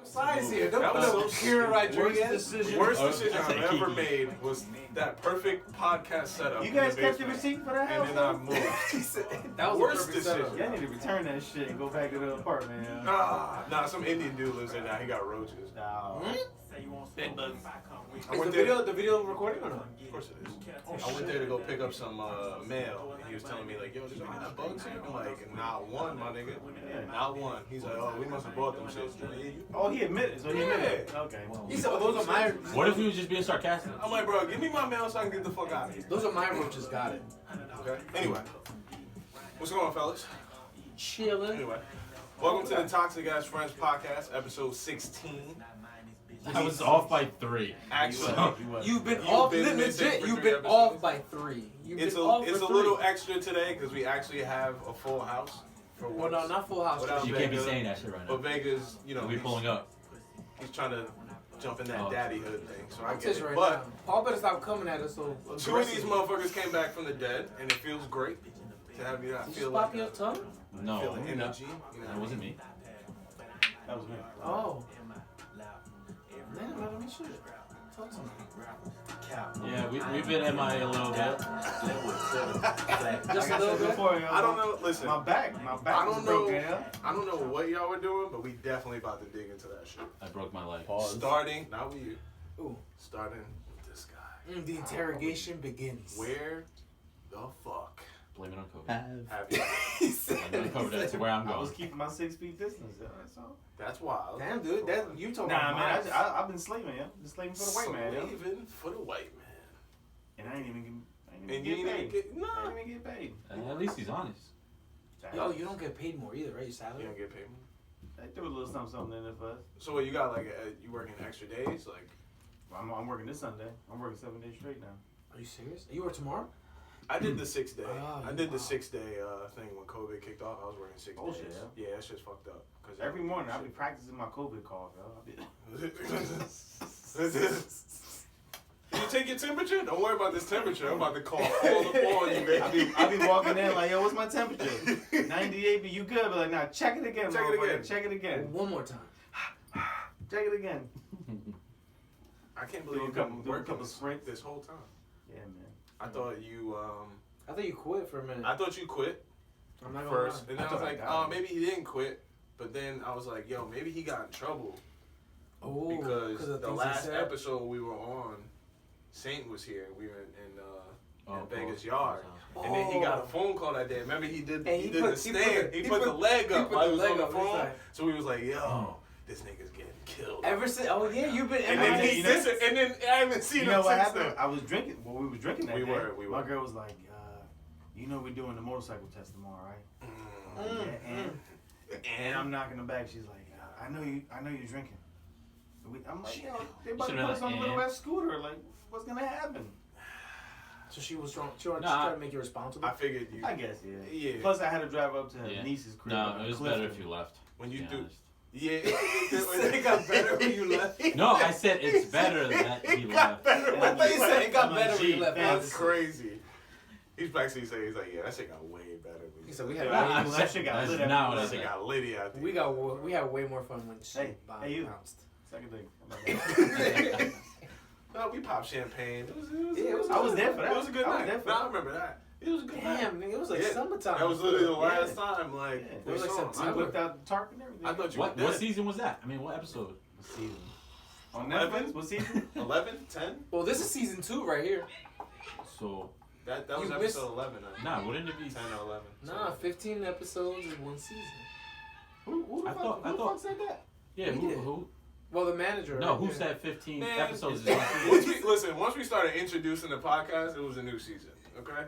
size here. Don't That put was up so Kira stupid. Rodriguez. Worst decision I've ever made was that perfect podcast setup. You guys kept the receipt for that house? And then I moved. That was Worst a decision. setup. Y'all need to return that shit and go back to the apartment. Nah, some Indian dude lives there now. He got roaches. No. I Is went the there. video recording or not? Of course it is. I went there to go pick up some mail, and he was telling me like, "Yo, did you have bugs here?" I'm like, "Not one, my nigga. Not one." He's like, "Oh, we must have bought them shits." Oh, he admitted. So he admitted. Okay. He said, "Oh, those are my." What if he was just being sarcastic? I'm like, "Bro, give me my mail so I can get the fuck out of here." Those are my roaches. Got it. Okay. Anyway, what's going on, fellas? Chilling. Anyway, welcome to the Toxic Ass Friends podcast, episode 16. I was off by 3. Actually, You've been off. Legit. You've been off by 3. It's a little extra today because we actually have a full house. For Well, no, not full house. Without You can't be Vega, saying that shit right now. But Vega's, We'll be pulling up. He's trying to jump in that daddyhood thing, so I I'll get tell it. you right But now. Paul better stop coming at us so two of these motherfuckers came back from the dead, and it feels great to have you. I Did feel you pop like your tongue? No, feel the energy. that wasn't me. That was me. Oh. Man, let me shoot. Talk to me. Yeah, we've been MIA a little bit. Just a little bit. I don't know. Listen, My back I was don't broken. know. I don't know what y'all were doing, but we definitely about to dig into that shit. I broke my leg. Starting, not with you. Ooh. Starting with this guy. The interrogation begins. Where the fuck Blame it on COVID. have you? Blame it on COVID. That's where I'm I was going. keeping my 6 feet distance. That's all. That's wild. Damn, dude, you talking Nah, about man, miles. I've been slaving, yeah. Been slaving for the white man, yo. Slaving for the white man. And I ain't even And you get ain't paid. even get I no. ain't even get paid. At least he's honest. Yo, you don't get paid more either, right? Your You salary? don't get paid more. They threw a little something in there for us. So what you got? Like you working extra days? Like I'm working this Sunday. I'm working 7 days straight now. Are you serious? You work tomorrow? I did the 6 day. Oh, I did the wow. 6 day thing when COVID kicked off. I was working 6 Bullshit, days. yeah. Yeah, that's just fucked up. Cause Every morning I'll be practicing my COVID cough, yo. You take your temperature? Don't worry about this temperature. I'm about to call all the on you, baby. I be walking in like, yo, what's my temperature? 98, but you good? But like, nah, check it again, Check it motherfucker. again. Check it again. One more time. Check it again. I can't Do believe a you've couple- been do a working couple sprints. this whole time. Yeah, man. I thought you I thought you quit for a minute. I thought you quit I'm not gonna first, lie. and then I was thought I like, died. oh, maybe he didn't quit. But then I was like, yo, maybe he got in trouble Oh, because of the things he last said? episode we were on, Saint was here. We were in Vegas Paul. yard, and then he got a phone call that day. Remember he did And he he did put- the he stand. put- He he put the put- leg he up put while the he was on leg the up, he's phone. like- So we was like, yo, this nigga's getting killed. Ever since, oh yeah, you've been. And and then then he and then I haven't seen You him know what since happened? then. I was drinking. Well, we was drinking that We day. were. My girl was like, you know we're doing the motorcycle test tomorrow, right? And I'm knocking her back. She's like, I know you're drinking. I'm like, yo, they about to put us on a little ass scooter. Like, what's gonna happen? So she was trying to make you responsible. I figured you. I guess, yeah. Yeah. Plus, I had to drive up to her Yeah. niece's crib. No, on it was Clifton. better if you left. When you to be do. honest. Yeah. It got better when you left. No, I said it's better that he left. Better I when thought you you said left. it got I'm better like, when you gee, left. That's crazy. He's actually saying, he's like, yeah, that shit got way better. When He you said we left. had Nah, that shit got That's lit not after what I That said. shit got litty out there. we had way more fun when she Hey, you. bounced. Second thing. No, we popped champagne. It was I was there for that. It was a good I was night. there for No, I that. remember that. It was a good night. Damn, nigga, it was like Yeah. summertime. That was literally the Yeah. last time. Like, Yeah. It was like we saw him. September. I whipped out the tarp and everything. I thought you What were what dead. season was that? I mean, what episode? What season? On 11? Netflix? What season? 11, 10. Well, this is season 2 right here. So, That was You episode missed- 11. I think. nah, wouldn't it be? 10 or 11. Nah, 15 episodes in one season. Who the I fuck, thought- who I the thought- fuck said that? Yeah, We did. who? Well, the manager. No, right who there. said 15 Man, episodes? Once we started introducing the podcast, it was a new season. Okay?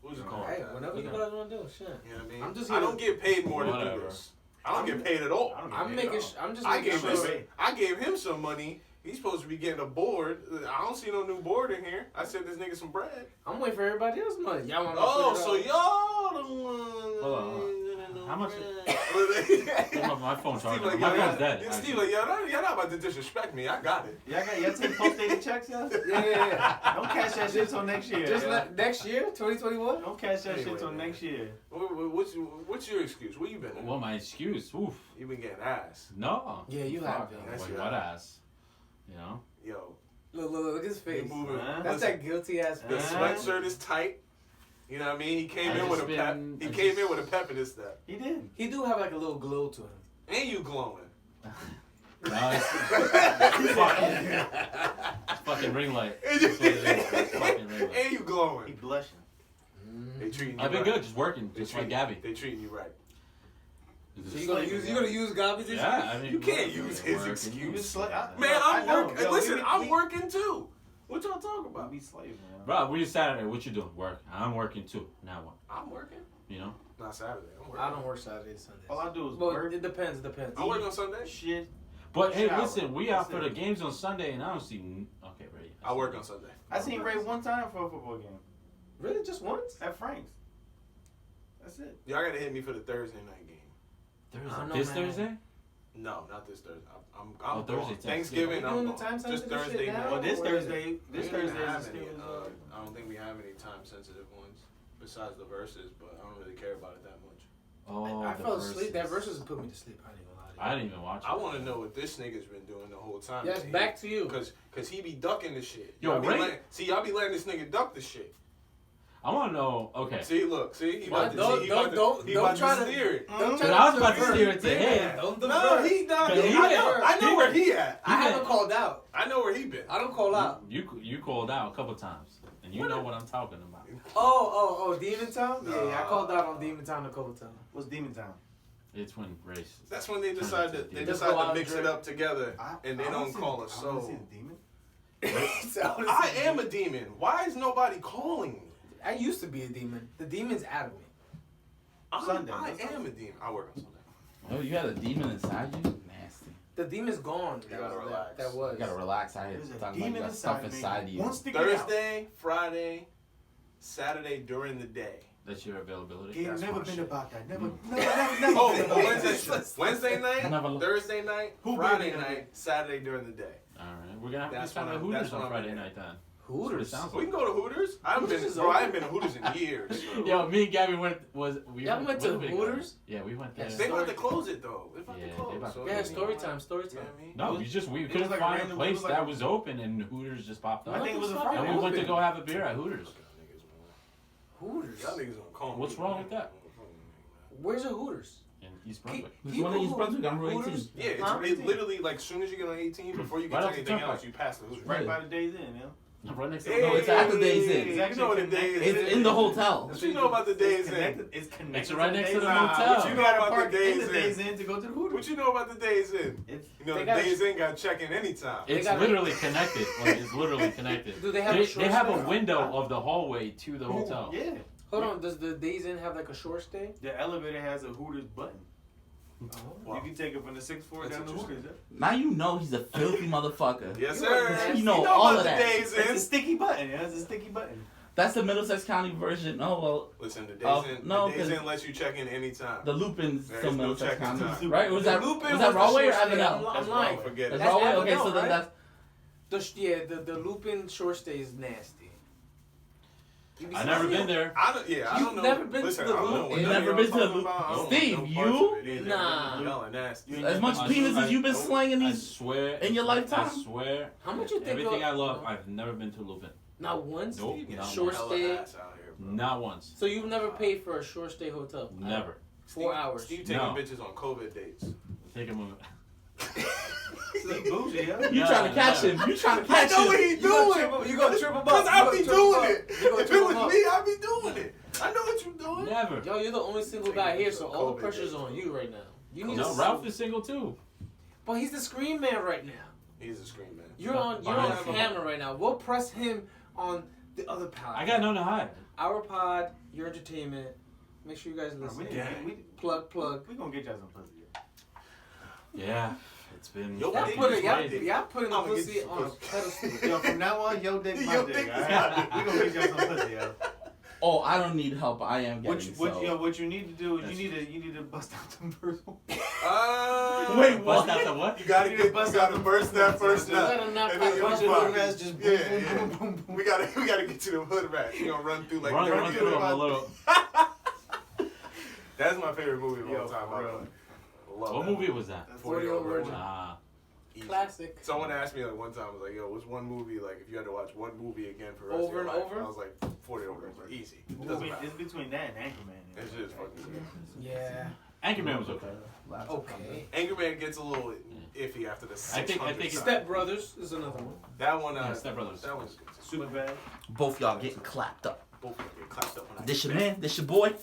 We'll just call Hey, it that. whenever you guys want to do it, shit. You know what I mean? I'm just I here don't get paid more to do Whatever. this. I don't get paid at all. I don't get I'm paid making. at all. I'm just I making gave sure. this. I gave him some money. He's supposed to be getting a board. I don't see no new board in here. I sent this nigga some bread. I'm waiting for everybody else's money. Y'all want me to Oh, put it so up? y'all the ones. Hold on. How much? Steve My phone's charging. like, My phone's dead. Steve like, y'all not about to disrespect me. I got it. Y'all take post-dated checks, y'all? Yeah. Don't cash that shit till next year. Just yeah. next year, 2021. Don't cash that shit Anyway, till man. next year. What's your excuse? Where you been? At? Well, my excuse. Oof. You been getting ass. No. Yeah, you Fuck. have been. Yes, Wait, you what have. ass? You know? Yo, Look at his face. you moving. That's that guilty ass The face. sweatshirt is tight. You know what I mean? He came I in with a just pep. been- He I came just- in with a pep in his step. He did. He do have like a little glow to him. And you glowing. No, it's fucking ring light. That's what it is. It's fucking ring light. And you He glowing. blushing. They treating you I've been right. good, just working, just like Gabby. They treating you right. So you gonna use Gabby's excuse? Yeah, I mean, You can't use his working. excuse. Man, Man, I'm working. Yo, Listen, I'm working too. What y'all talking About about? be slave, man. Bro, we Saturday. What you doing? Work. I'm working too. Now what? I'm working. You know? Not Saturday. I'm working. I don't work Saturdays, Sundays. All I do is Well, work, it depends. Depends. I work on Sunday. shit. But hey, Shower. listen, we out That's for it. the games on Sunday, and I don't see. Okay, ready. I work on Sunday. I seen Ray one time for a football game Really, just once? at Frank's. That's it. Y'all gotta hit me for the Thursday night game. Thursday. I don't know, This man. Thursday? No, not this Thursday. I'm Oh, Thursday, gone. Thanksgiving. Thanksgiving. You I'm doing the gone. time Just sensitive Thursday shit now? night. Well, this Or is Thursday, We this don't even Thursday have is any, still. I don't think we have any time sensitive ones besides the verses, but I don't really care about it that much. Oh, I the fell asleep. That verses. versus put me to sleep. I ain't gonna lie to you. I didn't even watch it. I want to know what this nigga's been doing the whole time. Yes, back to you. Cause he be ducking the shit. Yo, Y'all be Ray- letting- y'all be letting this nigga duck the shit. I want to know. Okay. See, look, see, he about to, Don't- he about to, don't- he don't about try to to- steer it. Don't But I was about to steer it to him. Don't No, divert. he done. But he I know where he at. I haven't called out. I know where he been. I don't call out. You called out a couple times, and you know what I'm talking about. Oh, Demon Town? Yeah, I called out on Demon Town a couple times. What's Demon Town? It's when race. That's when they decide to Just go out and mix it drink. up together, and they don't call us I wanna see so. the demon. I am a demon. Why is nobody calling me? I used to be a demon. The demon's out of me. Sunday. I am a demon. I work on Sunday. Oh, you had a demon inside you? Nasty. The demon's gone. You gotta relax. That was. You gotta relax out here. There's a Talking like demon you got stuff inside me. inside you. Won't stick it out. Thursday, Friday, Saturday during the day. That's your availability. Gabe, That's never my been shit. about that. Never, Mm. never. Oh, Wednesday night, Never- Thursday night, Who Friday been there? night, Saturday during the day. All right, we're gonna have That's to find when out I'm- Hooters that's when on I'm Friday in. night then. Hooters. Sounds We like. can go to Hooters. I haven't Hooters been, is bro. I open. haven't been to Hooters in years. Yo, me and Gabby went. Y'all went to when did we go? Hooters? Yeah, we went there. Yes. They about to close it though. They about Yeah, to they close. about to so Yeah, I mean, story time, story you know time. what I mean? No, we was couldn't like a find a random- it place was like that a- was open, and Hooters just popped up. I think it was a What the Friday. fuck? And we went to Open. go have a beer at Hooters. Hooters. Y'all niggas gonna call me. What's wrong with that? Where's a Hooters? In East Brunswick. This one in East Brunswick on Route 18. Hooters? Yeah, it's Huh? literally like soon as you get on 18, before you get Right to off the anything turnpike. else, you pass the Hooters. Right by the days in, yeah. Right next to Hey, No, it's at the Days Inn. You know what the Days Inn It's in the hotel. What you know about the Days Inn? It's connected. It's right next to the Nah, motel. what you know gotta about park the in the Days Days Inn? Inn to go to the Hooters. What you know about the Days Inn? It's You know They the got- Days Inn got check-in anytime. It's got a- literally connected. Like, it's literally connected. Do they have a They short have a stay? window of the hallway to the hotel. Yeah. Hold on, does the Days Inn have like a short stay? The elevator has a Hooters button. Wow. You can take it from the 6th floor That's down to interesting. Hooters. Now you know he's a filthy motherfucker. Yes, You sir. are You know all about of the that. Days It's a Inn. sticky button. Yeah, it's a sticky button. That's the Middlesex County version. Oh, well, Listen, the Days Inn, no, the Days 'cause Inn lets you check in anytime. the Lupin's There still is no Middlesex check-in County. time. Right? Was that, Lupin was that was the Rahway or short stay. Avenel? That's lying. wrong. Forget That's it. That's Rahway? Okay, Avenel, so then right? that's... The Lupin short stay is nasty. I've never been there. I don't You've know. never been to Listen, the I don't know Loop? what You've none of never y'all been to the talking Loop? about. I don't Steve, know no you? parts of it either. Nah. Y'all are nasty. As much I penis swear- as you've been slanging I these... swear. in your lifetime? I swear. How much you think Everything of- I love, I've never been to Lupin. Not once? Nope. You get Not Short hella stay. ass out here, bro. Not once. So you've never paid for a short stay hotel? Never. 4 hours. Steve taking No. bitches on COVID dates. Take a moment. Steve bougie, yeah. You trying to catch him. You trying to I catch know him. what he You gonna doing. trip him- you gonna trip him up. Cause You I gonna be trip him doing up. it. You gonna If trip it was him up. me, I be doing it. I know what you doing. Never. Yo, you're the only single guy here, so all the pressure's on you right now. You need No, to Ralph is single too. But he's the screen man right now. He's a scream man. You're on camera right now. We'll press him on the other pod. I got nothing to hide. Our pod, your entertainment. Make sure you guys listen. Plug. We gonna get y'all some pussy. Yeah, it's been. Yo, Y'all Dick put is it, my y'all, dick. y'all putting the I'ma get pussy you some on a pussy. pedestal. Yo, from now on, yo dick, my Yo dick. dick is Alright, we gonna get y'all some pussy, yo. Oh, I don't need help. I am getting What you need to do is you need to bust out the first one. Wait, what? Bust out the what? You gotta burst that first nut. Let him not And then you'll bunch be of fine. hood rats just boom, Yeah, boom, yeah. boom, boom, boom. We gotta get to the hood rat. You gonna run through like Run through them a little. That's my favorite movie of all time. for I real. love What that movie was that? 40-Year-Old Virgin. Ah. Easy. Classic. Someone asked me like one time, I was like, "Yo, what's one movie like if you had to watch one movie again for the rest Over of your and life?" over? I was like, 40-Year-Old Virgin. Easy. It doesn't matter. It's between that and Anchorman. It's just fucking good. Yeah. Anchorman was okay. Okay. Anchorman gets a little iffy after the 600th I think time. Step Brothers is another one. That one, Yeah, Step Brothers. That one's good. Super bad. Both y'all getting clapped up. Both of them get clapped up when I This your man. This your boy.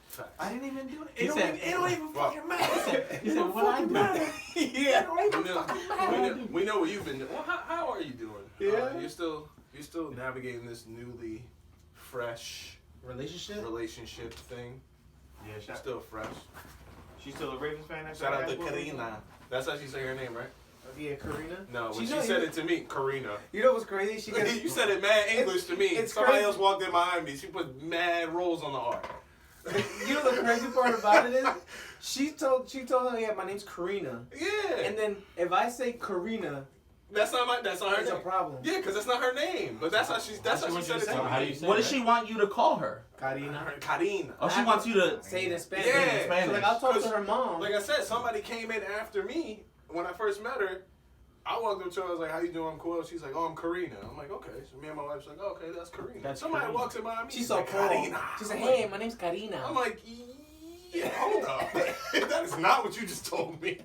Facts. I didn't even do it. He said- It don't even Well, fucking matter. He said, "What I do?" Yeah. We know what you've been doing. Well, how are you doing? Yeah. You're still navigating this newly fresh relationship thing. Yeah, Still fresh. she's still a Ravens fan. Shout out to Karina. That's how she say her name, right? Yeah, Karina. No, when She she know said you- it to me, Karina. You know what's crazy? She gets You said it mad English to me. it's Somebody crazy. else walked in behind me. She put mad rolls on the R. You know the crazy part about it is, she told her, yeah, my name's Karina, Yeah. and then if I say Karina, that's not her it's a name. problem. Yeah, because that's not her name. But that's how she said it to me. How do you say What it? does she want you to call her? Karina. Karina. Oh, she wants you to Say it in Spanish. Yeah. in Spanish. So like I'll talk to 'Cause, her mom. Like I said, somebody came in after me when I first met her. I walked up to her, I was like, "How you doing, I'm Koel?" She's like, "Oh, I'm Karina." I'm like, "Okay." So me and my wife's like, "Oh, okay, that's Karina." That's Somebody Karina. walks in behind me. She's so like, cool. Karina. She said, I'm "Hey, like, my name's Karina." I'm like, "Yeah, hold up. That is not what you just told me."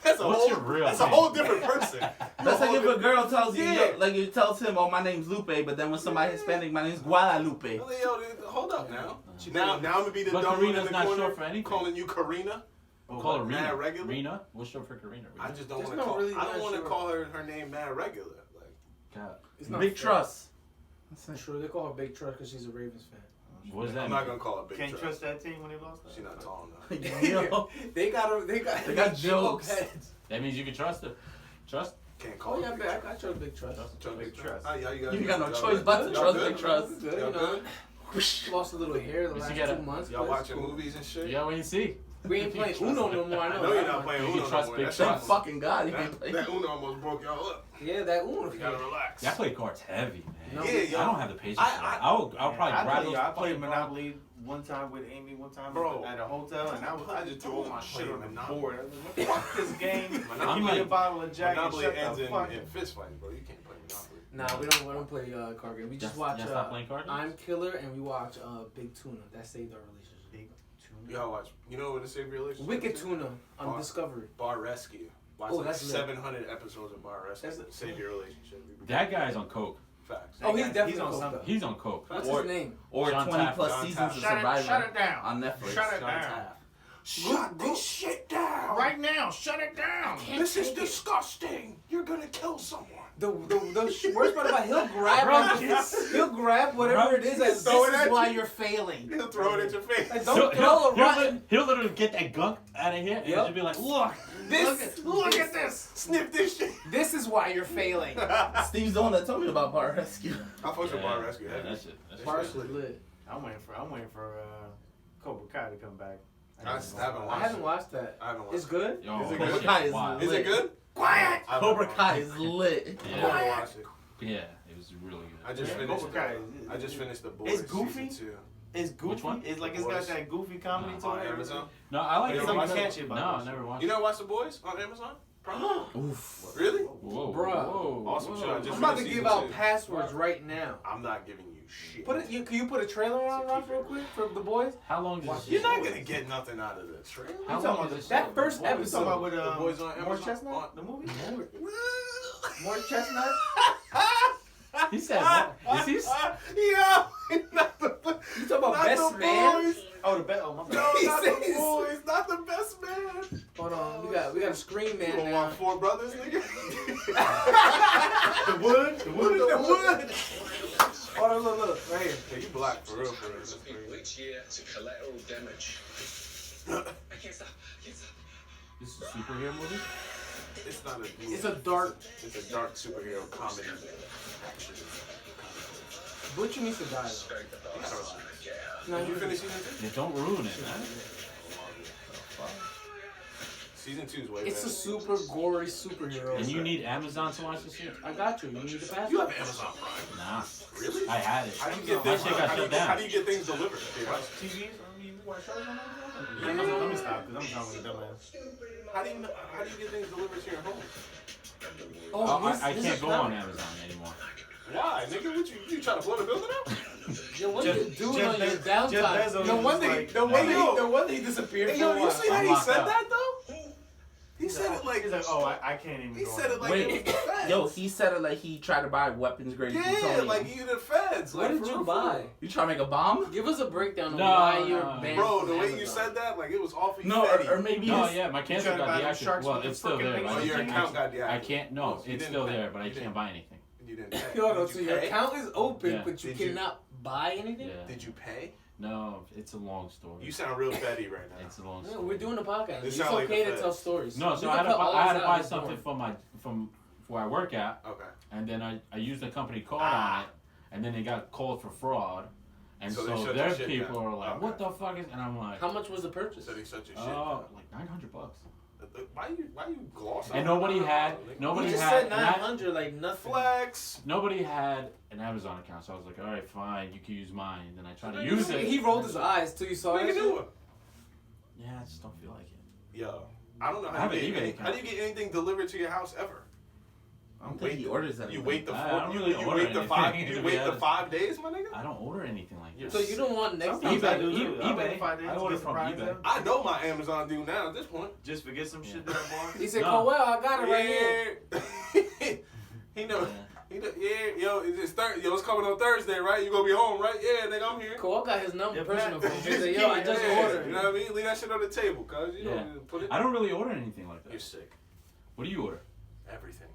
That's a What's whole. your real That's a name? whole different person. That's like if a girl tells you, Yeah. like you tells him, "Oh, my name's Lupe," but then when somebody Hispanic, my name's Guadalupe. Yo, hold up now. Now I'm gonna be the But dumb one in Karina's the not corner short for anything. calling you Karina. Call her Mad Rena. regular? Rena? What's short for Karina? I just don't There's want to no call. really I don't not want to sure. call her name mad regular. Like God. It's not Big fair. trust. I'm sure they call her Big Trust because she's a Ravens fan. What does that I'm mean? not gonna call her big. Can't Trust. trust that team when they lost. She's not tall enough. Yo, They got They got big jokes. heads. That means you can trust her. Trust? Can't call Oh her yeah, big. I trust Big Trust. Trust Big trust. Y'all you ain't got no y'all choice good? but to Y'all trust good? Big Trust. Good, Y'all you know. good? Lost a little hair the Yes, last you gotta- 2 months. Y'all but it's watching cool. movies and shit? You gotta wait and see. We ain't playing Uno no more. I I know. know you're that not much. playing You Uno can trust no more. Big That Thank shit- fucking God, you ain't playing. That Uno almost broke y'all up. Yeah, that Uno. You gotta relax. Yeah, I play cards heavy, man. No. Yeah, yo. I don't have the patience for that. I'll probably I grab played, those I played fucking Monopoly one time with Amy, one time Bro. at a hotel, and I just threw all my shit on the Monopoly. board. I was like, fuck this game. Give Monopoly- me a bottle of Jack and Monopoly shut ends the fuck in fist fights, bro. You can't play Monopoly. Nah, we don't play card games. We just watch stop playing card games? I'm Killer and we watch Big Tuna. That saved our relationship. Y'all watch. You know what the save your relationship? Wicked is? Tuna on Bar- Discovery. Bar Rescue. Watch Oh, like that's lit. 700 episodes of Bar Rescue. That's- Save your relationship. That guy's on coke. Facts. Oh, he's He's definitely on on something. He's on coke. What's Or- his name? Or John 20 Taft, plus John seasons Taft. of Shut Survivor it down. on Netflix. Shut it John down. Taft. Shut this shit down. Right now, shut it down. This is disgusting. You're gonna kill someone. The worst part about he'll grab he'll grab whatever it is as Throw it this at is why you. you're failing. He'll throw it at your face. Like, don't throw a rotten. He'll literally get that gunk out of here and Yep. just be like, look. Look at this. Snip this shit. This is why you're failing. Steve's the one that told me about Bar Rescue. I fucks with Bar Rescue. Yeah, that shit. That shit. Bars is lit. I'm waiting for Cobra Kai to come back. I haven't I watched haven't it. watched that. I haven't watched It's it. good. Yo, Is it that good? shit Cobra Kai is wild. Is it good? Quiet. I Cobra haven't Kai watched is lit. it. I Yeah. haven't watched it. Yeah, it was really good. I just Yeah, finished. Cobra Kai I just finished the Boys It's goofy? season 2. It's goofy. Which one? It's like it's got that goofy comedy to On it. Amazon. No, I like You it. don't like I catch it about No, I this never watched You it. never watched the Boys on Amazon? Prime? Oof. Really? Whoa, Bruh. whoa, Awesome whoa. show. I just I'm about to finished give season out 2. passwords right now. I'm not giving you shit. Can you put a trailer on real quick for the boys? How long does this You're not shit- gonna get nothing out of the trailer. How You long talking is about this that shit? first What we episode? talking about with The Boys on More Amazon? Chestnut? The movie? More chestnuts? He said, what? Is he? Yeah, not the, You talking about not best the man? Boys. Oh, the best. Oh, my bad. No, He not the says- Boys. Not the best man. Hold on, we got a screen You man don't now. want 4 brothers, nigga? The wood. The wood. The wood. Hold on, look, right here. Yeah, you black for real, for real. Of people each year to collateral damage. I can't stop. This is a superhero movie? It's not a movie. It's a dark. It's a dark superhero comedy. Action. Butcher needs to die though. Respect the thoughts. Yeah. No, Did you finish season 2? Yeah, don't ruin it, man. Season 2 is way It's a better. super gory superhero. And you need Amazon to watch this shit? I got you. You need the password. You have Amazon Prime. Nah. Really? I had it. How do you get My things? shit got shut down. How do you get things delivered? TVs? You watch shows on Amazon? Let me stop because I'm talking with a dumbass. How do you get things delivered to your home? Oh, I can't go on Amazon anymore. Why, nigga? What you trying to blow the building up? Yo, what are you doing on your Jeff downtime? Bezos No was wonder, like, no wonder, hey, yo. no wonder he disappeared Hey, for yo, a you while. see how I'm he locked said up. that though? He said it like He's like, oh, I can't even he go said on it like Wait. it was the feds. Yo, he said it like he tried to buy weapons grade yeah, plutonium. like you the feds. What Like, did for you real, buy? You trying to make a bomb? Give us a breakdown of No, why you're no. banned Bro, from the way Amazon. you said that, like it was awful. No, petty. or maybe No, his, yeah, my cancel trying to buy got them sharks deactivated. Well, with the it's still frickin' there. things? But Oh, I your can't- account got deactivated. I can't. No, You it's didn't still pay. there, but I You can't didn't. buy anything. You didn't pay. Yo, Did so you your pay? account is open, Yeah. but you Did you- cannot buy anything? Yeah. Did you pay? No, it's a long story. You sound real petty right now. It's a long Yeah, story. we're doing a podcast. This It's sound like okay the to Fed. tell stories. No, We so can I had to cut buy, all I had this to out, buy it's something boring. from where I work at, Okay. and then I used a company card on it, and then they got called for fraud, and So so, they shut their your shit people down. are like, Okay. "What the fuck is?" And I'm like, How much was the purchase? So they shut your shit. "Oh, down. like $900." Why you gloss? And over nobody that? had- Nigga. nobody You just had- said 900, like nothing. Flex. Nobody had an Amazon account, so I was like, "All right, fine, you can use mine." Then I tried to use it. He rolled his eyes till you saw Make it. a new one. Yeah, I just don't feel like it. Yo, I don't know I how have you an get eBay any, account. how do you get anything delivered to your house ever? I don't think he orders that. You wait the I four, don't you, really you order wait the anything, 5 to you be wait the honest. 5 days, my nigga. I don't order anything like that. So you don't want next Sometimes time? I do too. I wait eBay. 5 days I to order get from surprised eBay. out. I know my Amazon do now at this point. Just forget some shit Yeah. that I bought. He said, No. Koel, I got it right here. Yeah. He know. He know. Yeah, yo, it's Thursday. Yo, it's coming on Thursday, right? You gonna be home, right? Yeah, nigga, I'm here. Koel got his number Yeah, personal man. phone. He said, yo, I just Yeah, ordered. You know what I mean? Leave that shit on the table, cuz you Yeah. know, put it. I don't really order anything like You're that. sick. What do you order? Everything.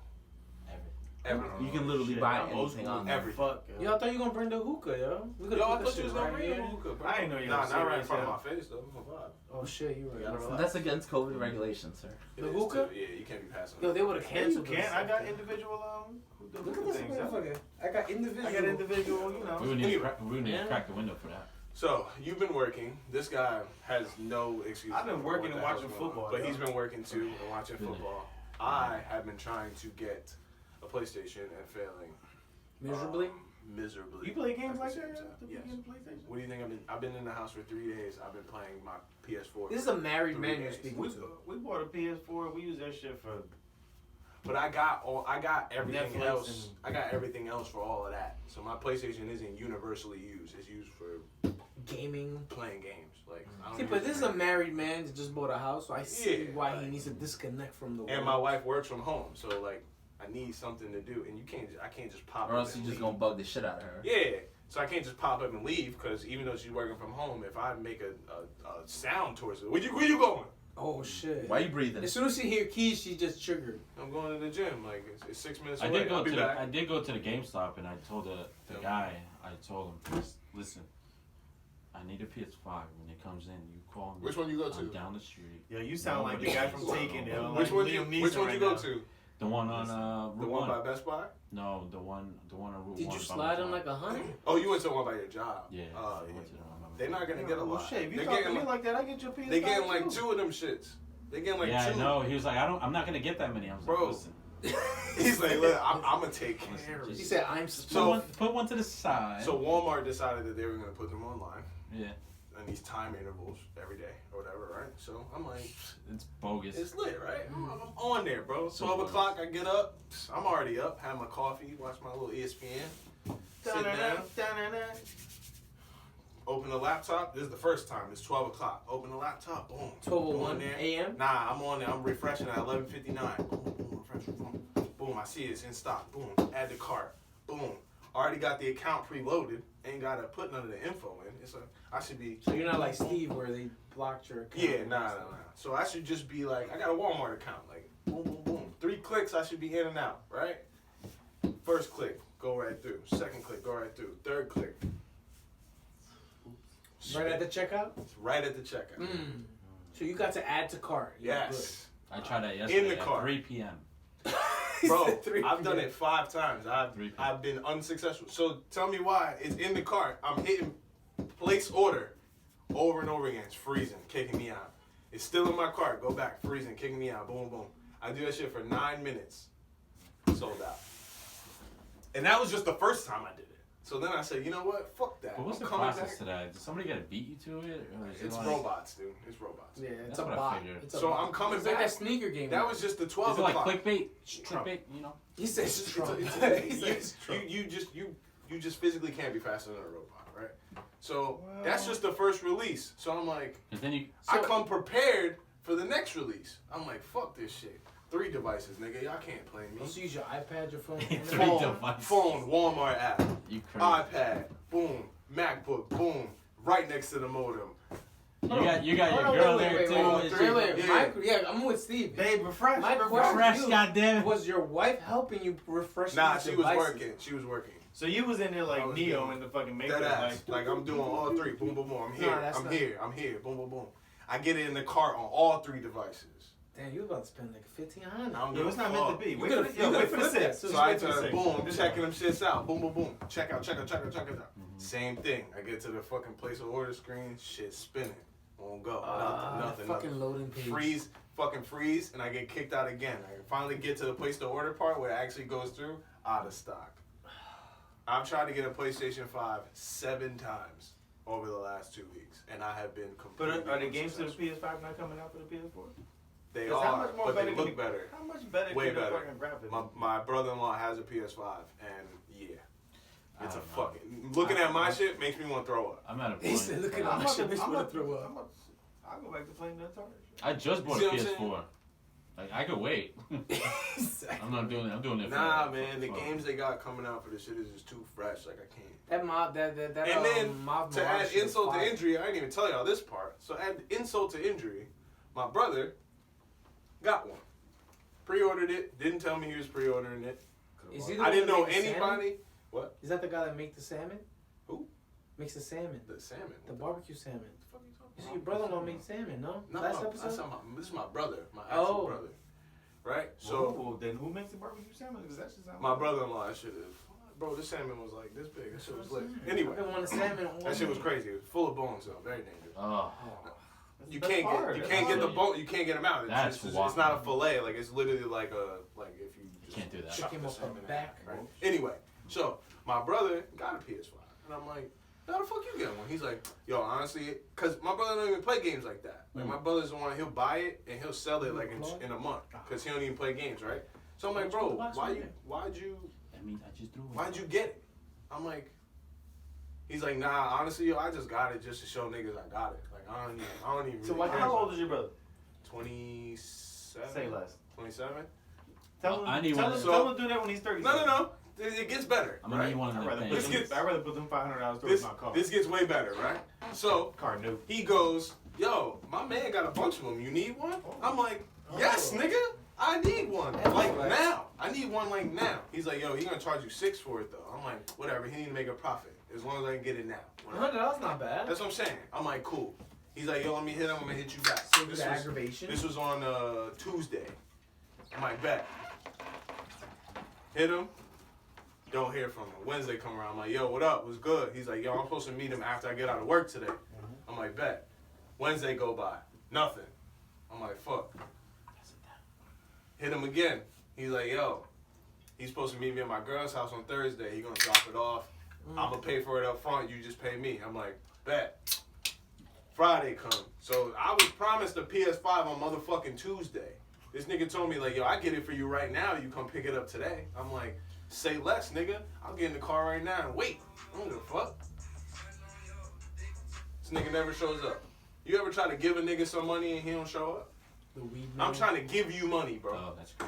Everything. Everything. You can literally Shit, buy I'm old anything school. on there. Everything. Fuck. Yo, I thought you were gonna bring the hookah, yo. We could Yo, I put this thought you shit was gonna right bring the here. hookah, bro. I didn't know you Nah, was not right in serious, front of yo. my face, though. Oh, God. Oh shit, you Yeah, right. bro. That's against COVID regulations, sir. It The is hookah? too. Yeah, you can't be passing. Yo, they would have Yeah, you canceled can't. this. I got individual Look at hookah this things. yo. motherfucker. I got individual. I got individual, you know. We would need, to Anyway. crack, we would need Yeah. to crack the window for that. So you've been working. This guy has no excuse. I've been for working what and the hell's watching going on. football, but yo. he's been working too and watching Really? football. I have been trying to get a PlayStation and failing Miserably? miserably. You play games at like the that? same yo? time. To Yes. begin PlayStation? What do you think? I've been in the house for 3 days. I've been playing my PS4. This is a married 3 man you're days. speaking We, to. we bought a PS4. We use that shit for. But I got everything Netflix else. and- I got everything else for all of that. So my PlayStation isn't universally used. It's used for Gaming. playing games. Like I don't See, use but it this is for a married man that just bought a house, so I see Yeah, why he like- needs to disconnect from the world. And my wife works from home, so like I need something to do, and I can't just pop. Or up else and you just leave. gonna bug the shit out of her. Yeah, so I can't just pop up and leave because even though she's working from home, if I make a sound towards her, where you going? Oh shit. Why you breathing? As soon as she hear keys, she just triggered. I'm going to the gym. Like it's 6 minutes I away. did go I'll to be the, back. I did go to the GameStop and I told the Yeah. guy, I told him, listen, I need a PS5. When it comes in, you call me. Which one you go I'm to? down the street. Yo, you sound like the Nobody guy from knows. Taken, yo. Which like one? Liam Which Neeson one right you go now. to? The one on The Route one 1. by Best Buy? No, the one on Route Did 1. you by slide my him job. like 100? Oh, you went to the one by your job. Yeah. Oh, I yeah. went to the one by my They're job. not gonna get a Well, lot. shit, if you They're talk to getting me like, like that, I get your PS5 they getting like too. 2 of them shits. They getting like Yeah, 2. I know. He was like, I'm not gonna get that many. I was Bro. like, listen. He's like, look, I'm gonna take care of He it. said, I'm So- Put one to the side. So Walmart decided that they were gonna put them online yeah, in these time intervals every day or whatever, right? So I'm like, it's bogus. it's lit, right? I'm on there, bro. So 12 bogus. o'clock, I get up. I'm already up, have my coffee, watch my little ESPN, sit down, open the laptop. This is the first time. It's 12 o'clock. Open the laptop, boom. 12:01 On there. a.m.? Nah, I'm on there. I'm refreshing at 11:59. Boom, boom, refresh, boom. Boom, I see it's in stock. Boom, add the cart. Boom. Already got the account preloaded. Ain't got to put none of the info in. It's like, I should be. So you're not like Steve where they blocked your account. Yeah, nah. So I should just be like, I got a Walmart account. Like, boom, boom, boom. 3 clicks, I should be in and out, right? First click, go right through. Second click, go right through. Third click. Right at the checkout? It's right at the checkout. Mm. So you got to add to cart. You're Yes. I tried that yesterday the at car. 3 p.m. Bro, Three I've done p.m. it 5 times. I've been unsuccessful. So tell me why it's in the cart. I'm hitting place order over and over again. It's freezing, kicking me out. It's still in my cart. Go back, freezing, kicking me out. Boom, boom. I do that shit for 9 minutes. Sold out. And that was just the first time I did it. So then I said, you know what? Fuck that. But what's I'm the coming process back. to that? Does somebody gotta beat you to it? Or is It's it like, robots, dude. It's robots. Yeah, it's That's a what I bot. figured. It's a So bot. I'm coming It's like back. that sneaker game. That was just the 12 Is it like o'clock. clickbait? Trump. Clickbait, you know? He said it's Trump. You just physically can't be faster than a robot, right? So that's just the first release. So I'm like, 'Cause then you. I come prepared for the next release. I'm like, fuck this shit. 3 devices, nigga. Y'all can't play me. Let's use your iPad, your phone, Three and devices. Phone, Walmart app, You crazy. iPad, boom, MacBook, boom, right next to the modem. You got your girl there too. Yeah. I'm with Steve. Babe, refresh. My question Fresh, to you, goddamn. was your wife helping you refresh Nah, these she was devices? working. She was working. So you was in there I like was Neo doing in the fucking makeup. That ass. Like I'm doing all 3. Boom, boom, boom. I'm here. that's I'm not- here. I'm here. Boom, boom, boom. I get it in the cart on all 3 devices. Damn, you about to spend like $1,500. I'm Yo, it's not meant to be. Wait could've- for you the could've 6. flipped that. So I Wait for the tell her, 6. boom, checking them shits out. Boom, boom, boom. Check out. Same thing. I get to the fucking place of order screen. Shit spinning. Won't go. Nothing. Fucking loading page. Freeze, and I get kicked out again. I finally get to the place to order part where it actually goes through. Out of stock. I've tried to get a PlayStation 5 7 times over the last 2 weeks, and I have been completely But are the games to the unsuccessful. PS5 not coming out for the PS4? They 'Cause how are, much more but better they can look better. How much better Way can the better. fucking graphics? My brother-in-law has a PS5, and yeah, it's I a don't know. fucking. Looking at my shit makes me want to throw up. I'm at a He point. said, look at I'm my about shit, to- makes I'm me want about to throw up. I'll go back to playing the Atari. I just bought See a what I'm saying? PS4. Like I could wait. I'm not doing it. I'm doing it. Nah, for, man, the for- games they got coming out for this shit is just too fresh. Like I can't. That mob, that And then mob to add insult to injury, I didn't even tell y'all this part. So add insult to injury, my brother got one. Pre-ordered it. Didn't tell me he was pre-ordering it. Is he the I one didn't that know make the salmon? anybody. What? Is that the guy that make the salmon? Who? Makes the salmon. The salmon. The barbecue salmon. What the fuck are you talking You see, about? your brother-in-law made salmon, no? No, Last no, episode? this is my brother, my actual Oh. brother. Right? So So then who makes the barbecue salmon? Because that shit sounds my brother-in-law, that shit is. Bro, this salmon was like this big. That shit was lit. I've Anyway, been wanting salmon all that shit was day. crazy. It was full of bones though. Very dangerous. Oh, You can't get the bone. You can't get them out. That's It's wild. not a fillet. Like it's literally like if you just Can't do that. chop Chicken the up salmon the in back. half, right? Anyway, so my brother got a PS5, and I'm like, how the fuck you get one? He's like, yo, honestly, cause my brother don't even play games like that. Like my brother's the one, he'll buy it and he'll sell it like in a month, cause he don't even play games, right? So I'm like, bro, why'd you get it? I'm like, he's like, nah, honestly, yo, I just got it just to show niggas I got it. Like I don't even. So really care. how old is your brother? 27. Say less. 27. Tell Well, I him. need Tell one. him to do that when he's 30. No. It gets better. I'm gonna right? need one of I'd them rather things. put them, I'd rather put them $500 towards This, my car. this gets way better, right? So car new. he goes, yo, my man got a bunch of them. You need one? I'm like, yes, nigga. I need one. Like now. I need one like now. He's like, yo, he gonna charge you $6 for it though. I'm like, whatever. He need to make a profit as long as I can get it now. Whatever. $100 not bad. That's what I'm saying. I'm like, cool. He's like, yo, let me hit him. I'm gonna hit you back. Save the aggravation. This was on Tuesday. I'm like, bet. Hit him. Don't hear from him. Wednesday come around. I'm like, yo, what up? What's good? He's like, yo, I'm supposed to meet him after I get out of work today. I'm like, bet. Wednesday go by. Nothing. I'm like, fuck. Hit him again. He's like, yo, he's supposed to meet me at my girl's house on Thursday. He gonna drop it off. I'm gonna pay for it up front. You just pay me. I'm like, bet. Friday come. So I was promised a PS5 on motherfucking Tuesday. This nigga told me like, yo, I get it for you right now. You come pick it up today. I'm like, say less, nigga. I'll get in the car right now and wait. I don't give a fuck. This nigga never shows up. You ever try to give a nigga some money and he don't show up? The weed man. I'm trying to give you money, bro. Oh, that's cool.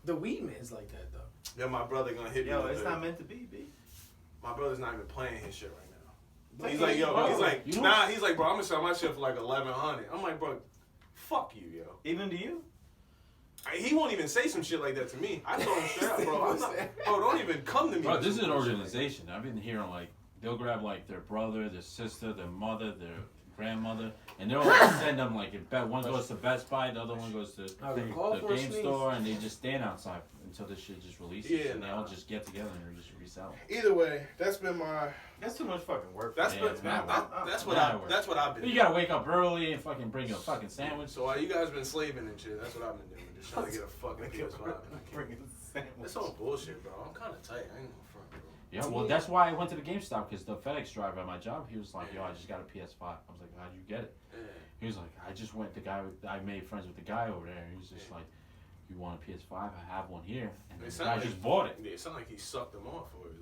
The weed man's like that though. Then my brother gonna hit me. Yo, with it's the- not meant to be, B. My brother's not even playing his shit right now. Like, He's like, yo, bro, he's like, you don't- nah, he's like, bro, I'm gonna sell my shit for like 1,100. I'm like, bro, fuck you, yo. Even to you? He won't even say some shit like that to me. I told him straight up, bro. Bro, don't even come to me. Bro, with this is some an bullshit organization. I've been hearing like they'll grab like their brother, their sister, their mother, their grandmother, and they're all gonna send them like one goes to Best Buy, the other one goes to the game store, and they just stand outside until this shit just releases, and they all just get together and just resell. Either way, that's been my. That's too much fucking work. That's what I've been. You gotta wake up early and fucking bring a fucking sandwich. So you guys been slaving and shit. That's what I've been doing. Just trying to get a fucking PS5. Bringing a sandwich. That's all bullshit, bro. I'm kind of tight. I ain't gonna front, bro. Yeah, well, that's why I went to the GameStop, because the FedEx driver at my job, he was like, yo, I just got a PS5. I was like, how'd you get it? Yeah. He was like, I just went, I made friends with the guy over there, and he was just like, you want a PS5? I have one here. And the guy just bought it. Yeah, it sounded like he sucked them off for it.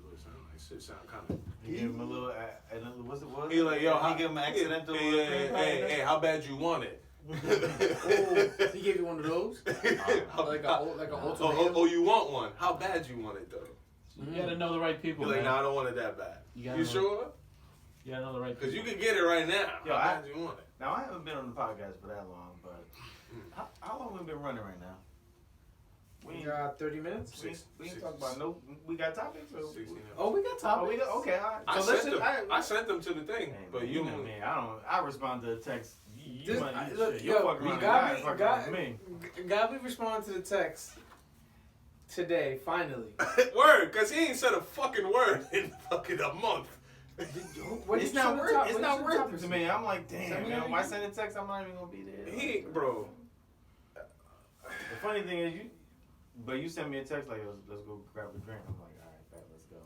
It sound kind of. He gave him a little. What's it? He like, yo, he gave him an accidental. Hey, how bad you want it? Oh, he gave you one of those? like a ultimate. Oh, you want one? How bad you want it though? So you gotta know the right people. You're like, nah, I don't want it that bad. You sure? You gotta know the right people. Because you can get it right now. Yo, how bad you want it? Now I haven't been on the podcast for that long, but how long we been running right now? We got 30 minutes. We ain't talking about no. We got topics. Or, oh, we got topics. Oh, we got okay. All right. I sent them to the thing, but you know me. I respond to the text. Gabby responded to the text today. Finally. Word, cause he ain't said a fucking word in fucking a month. It's not worth it to me. I'm like, damn, man. If I send a text, I'm not even gonna be there. Bro. The funny thing is, you sent me a text like, let's go grab a drink. I'm like, all right, bet, let's go.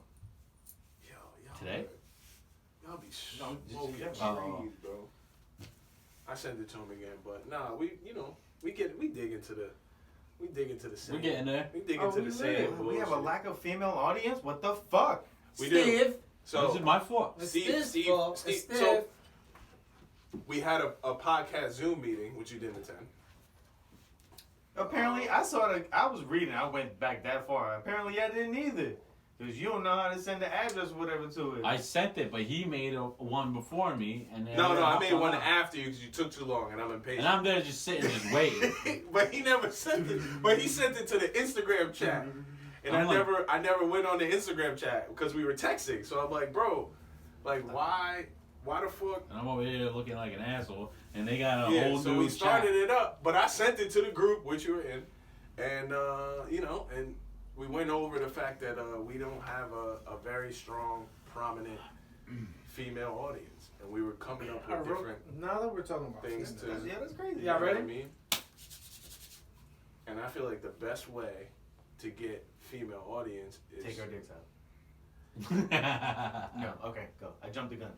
Yo, today? Y'all be smoking trees, bro. I sent it to him again, but nah, we dig into the same. We getting there. We dig into the same. We have a lack of female audience. What the fuck? We do. So is it my fault? Steve. So we had a podcast Zoom meeting, which you didn't attend. Apparently, I was reading. I went back that far. Apparently, I didn't either. Because you don't know how to send the address or whatever to it. I sent it, but he made one before me. And no, I made one after you because you took too long and I'm impatient. And I'm there just sitting, just waiting. But he never sent it. But he sent it to the Instagram chat. And I never went on the Instagram chat because we were texting. So I'm like, bro, like, why the fuck? And I'm over here looking like an asshole. And they got a whole new chat. So we started it up. But I sent it to the group, which you were in. And, and we went over the fact that we don't have a very strong, prominent female audience. And we were coming up with different now that we're talking about things to... Yeah, that's crazy. Y'all ready? What I mean? And I feel like the best way to get female audience is... Take our dicks out. No, okay, go. I jumped the gun.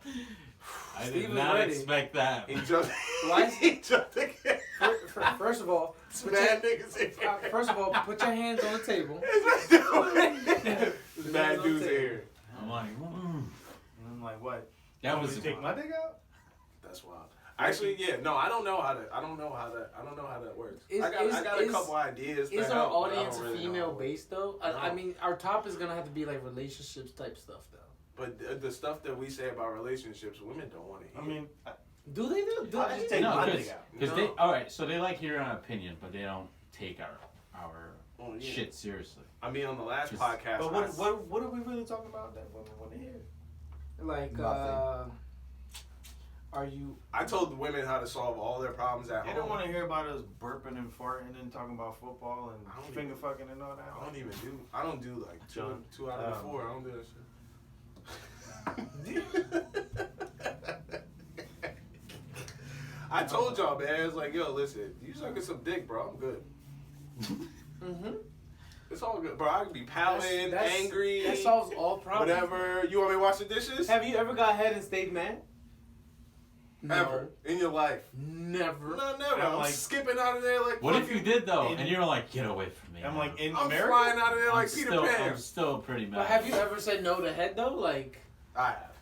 I did not expect that. He jumped again. First of all, put your hands on the table. Bad dudes here. I'm like, I'm like, what? That was take my dick out? That's wild. Actually, yeah, no, I don't know how that works. I got a couple ideas. Is our audience female based though? I mean, our top is gonna have to be like relationships type stuff though. But the stuff that we say about relationships, women don't want to hear. I mean, do they do? I just take my dick out. Because they, all right, so they like hearing our opinion, but they don't take our shit seriously. I mean, on the last podcast, but what are we really talking about that women want to hear? Like, are you? I told the women how to solve all their problems at home. They don't want to hear about us burping and farting and talking about football and finger fucking and all that. I don't do like two out of the four. I don't do that shit. I told y'all, man. It's like, yo, listen, you sucking some dick, bro. I'm good. It's all good, bro. I can be pouting, angry. That solves all problems. Whatever. You want me to wash the dishes? Have you ever got head and stayed mad? Ever in your life? Never. No, never. I'm like skipping out of there like. What if you did though, and you're like, get away from me? I'm like in I'm America. flying out of there like Peter Pan. I'm still pretty mad. But have you ever said no to head though? Like, I have.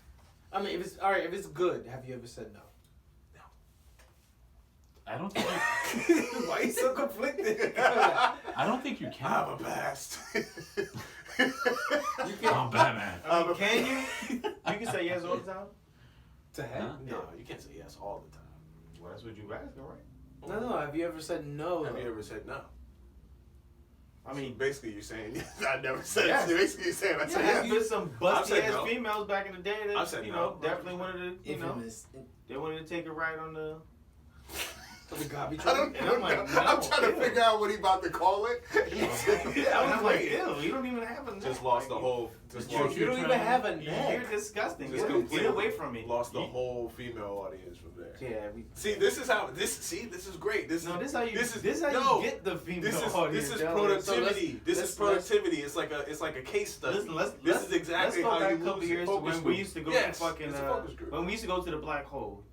I mean, if it's all right, if it's good, have you ever said no? I don't think. Why are you so conflicted? I don't think you can. I have a past. I'm Batman. Can you? You can say yes all the time. To head? No, you can't say yes all the time. Well, that's what you asking, right? No. Have you ever said no? Have you ever said no? I mean, so basically, you're saying I never said. Yes. Basically, you're saying I said yes. yes. There's some busty ass females back in the day that I've said you no. know definitely wanted to They wanted to take a ride on the garbage I don't And I'm know. like, no, I'm trying to ew. figure out what he about to call it. I was like, ew, you don't even have a neck. Just lost the whole. Just lost. You don't even have a You're neck. disgusting. Just Get away from me. Lost the whole female audience from there. Yeah. See, this is how. This is great. This is how you. This is This how no, you get the female This is audience. this is yo. productivity. This is let's- productivity. It's like a case study. Listen, This is exactly let's how go back you a couple lose years to focus when group. we used to go Yes, to fucking it's a focus group. when we used to go to the black hole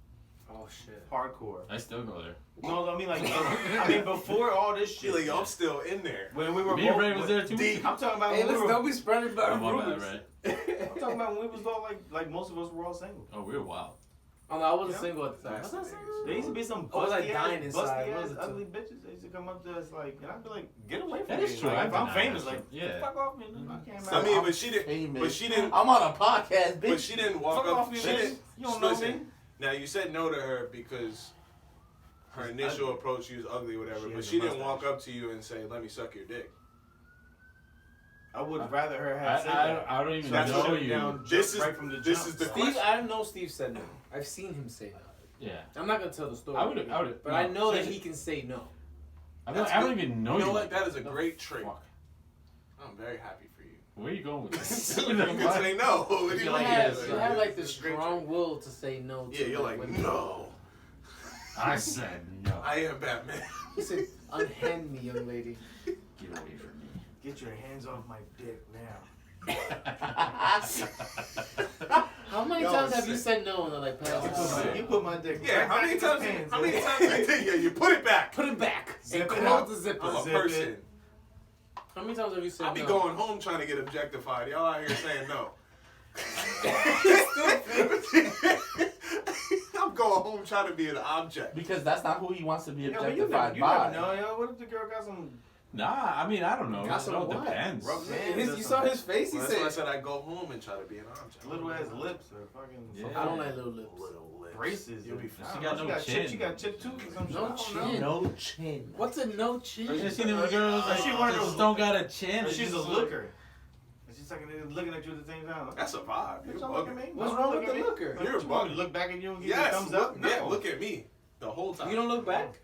Oh shit. hardcore. I still go there. No, I mean like before all this She shit. like, yo, I'm still in there. when we were Me and both- Ray was there too. Deep. I'm talking about Hey, when we let's were. don't be spreading Oh, about my bad, rumors. right? I'm talking about when we was all like most of us were all single. Oh, we were wild. Oh no, I wasn't Yeah. single at the time. That's the thing. There used to be some I was, like, busty dying ass, inside. busty What ass was it, ugly bitches. They used to come up to us like, and I'd be like, get away from That me. is true. Like, I've if I'm done famous, that. like, Yeah. fuck off me. I can't. I mean, I'm- but she didn't. Famous. But she didn't. I'm on a podcast, But bitch. she didn't walk fuck up. off me, She bitch. didn't. You don't know listen, me. Now you said no to her because her She's initial ugly. approach, she was ugly, or whatever. She But has she a didn't walk mustache. up to you and say, "Let me suck your dick." I would rather her have said I that. I don't even That's know what- you. Down, This is- right from the this jump. is the So- Steve, I know Steve said no. I've seen him say no. Yeah. I'm not gonna tell the story. I would. But I know that seriously. he can say no. I That's don't good. even know You you. know what? That is a great trait. Fuck. I'm very happy for you. Where are you going with this? you can say no. What do You you like mean? yes, You have like It's this a great strong will to say no. To trait. Yeah, you're like, women. no. I said no. I am Batman. He said, "Unhand me, young lady." Get away from me. Get your hands off my dick now. How many Y'all times are have you sick. said no in the like Y'all are past? sick. You put my dick. Yeah, right how back many in times? his pants, How many yo. times? Yeah, you put it back. Put it back Zip and it close up. the zipper. I'm a Zip person. it. How many times have you said I'll be no? going home trying to get objectified. Y'all out here saying no. I'm going home trying to be an object. Because that's not who he wants to be Yeah, but you objectified never by. know, yo. What if the girl got some Nah, I mean I don't know. Got some No, it what? depends. rough hands? His, or you saw his face. He Well, that's why I said, said I go home and try to be an object. little ass lips or fucking Yeah. "I don't like little lips." Little lips. braces. You'll be or- fine. I She don't got know, no chin. She got chip tooth or something. No I don't chin. know. No chin. What's a no chin? Or you seen them girls Or like she one of just those- don't got a chin. Or It's she's a just looker. And she's looking at you at the same time. That's a vibe. You're Bitch, don't look at bugging. me. What's Don't wrong look with at the me. looker? Like, You're what you want me bugging. to look back at you and give Yes, you a thumbs look, up? No. yeah, look at me the whole time. You don't look back.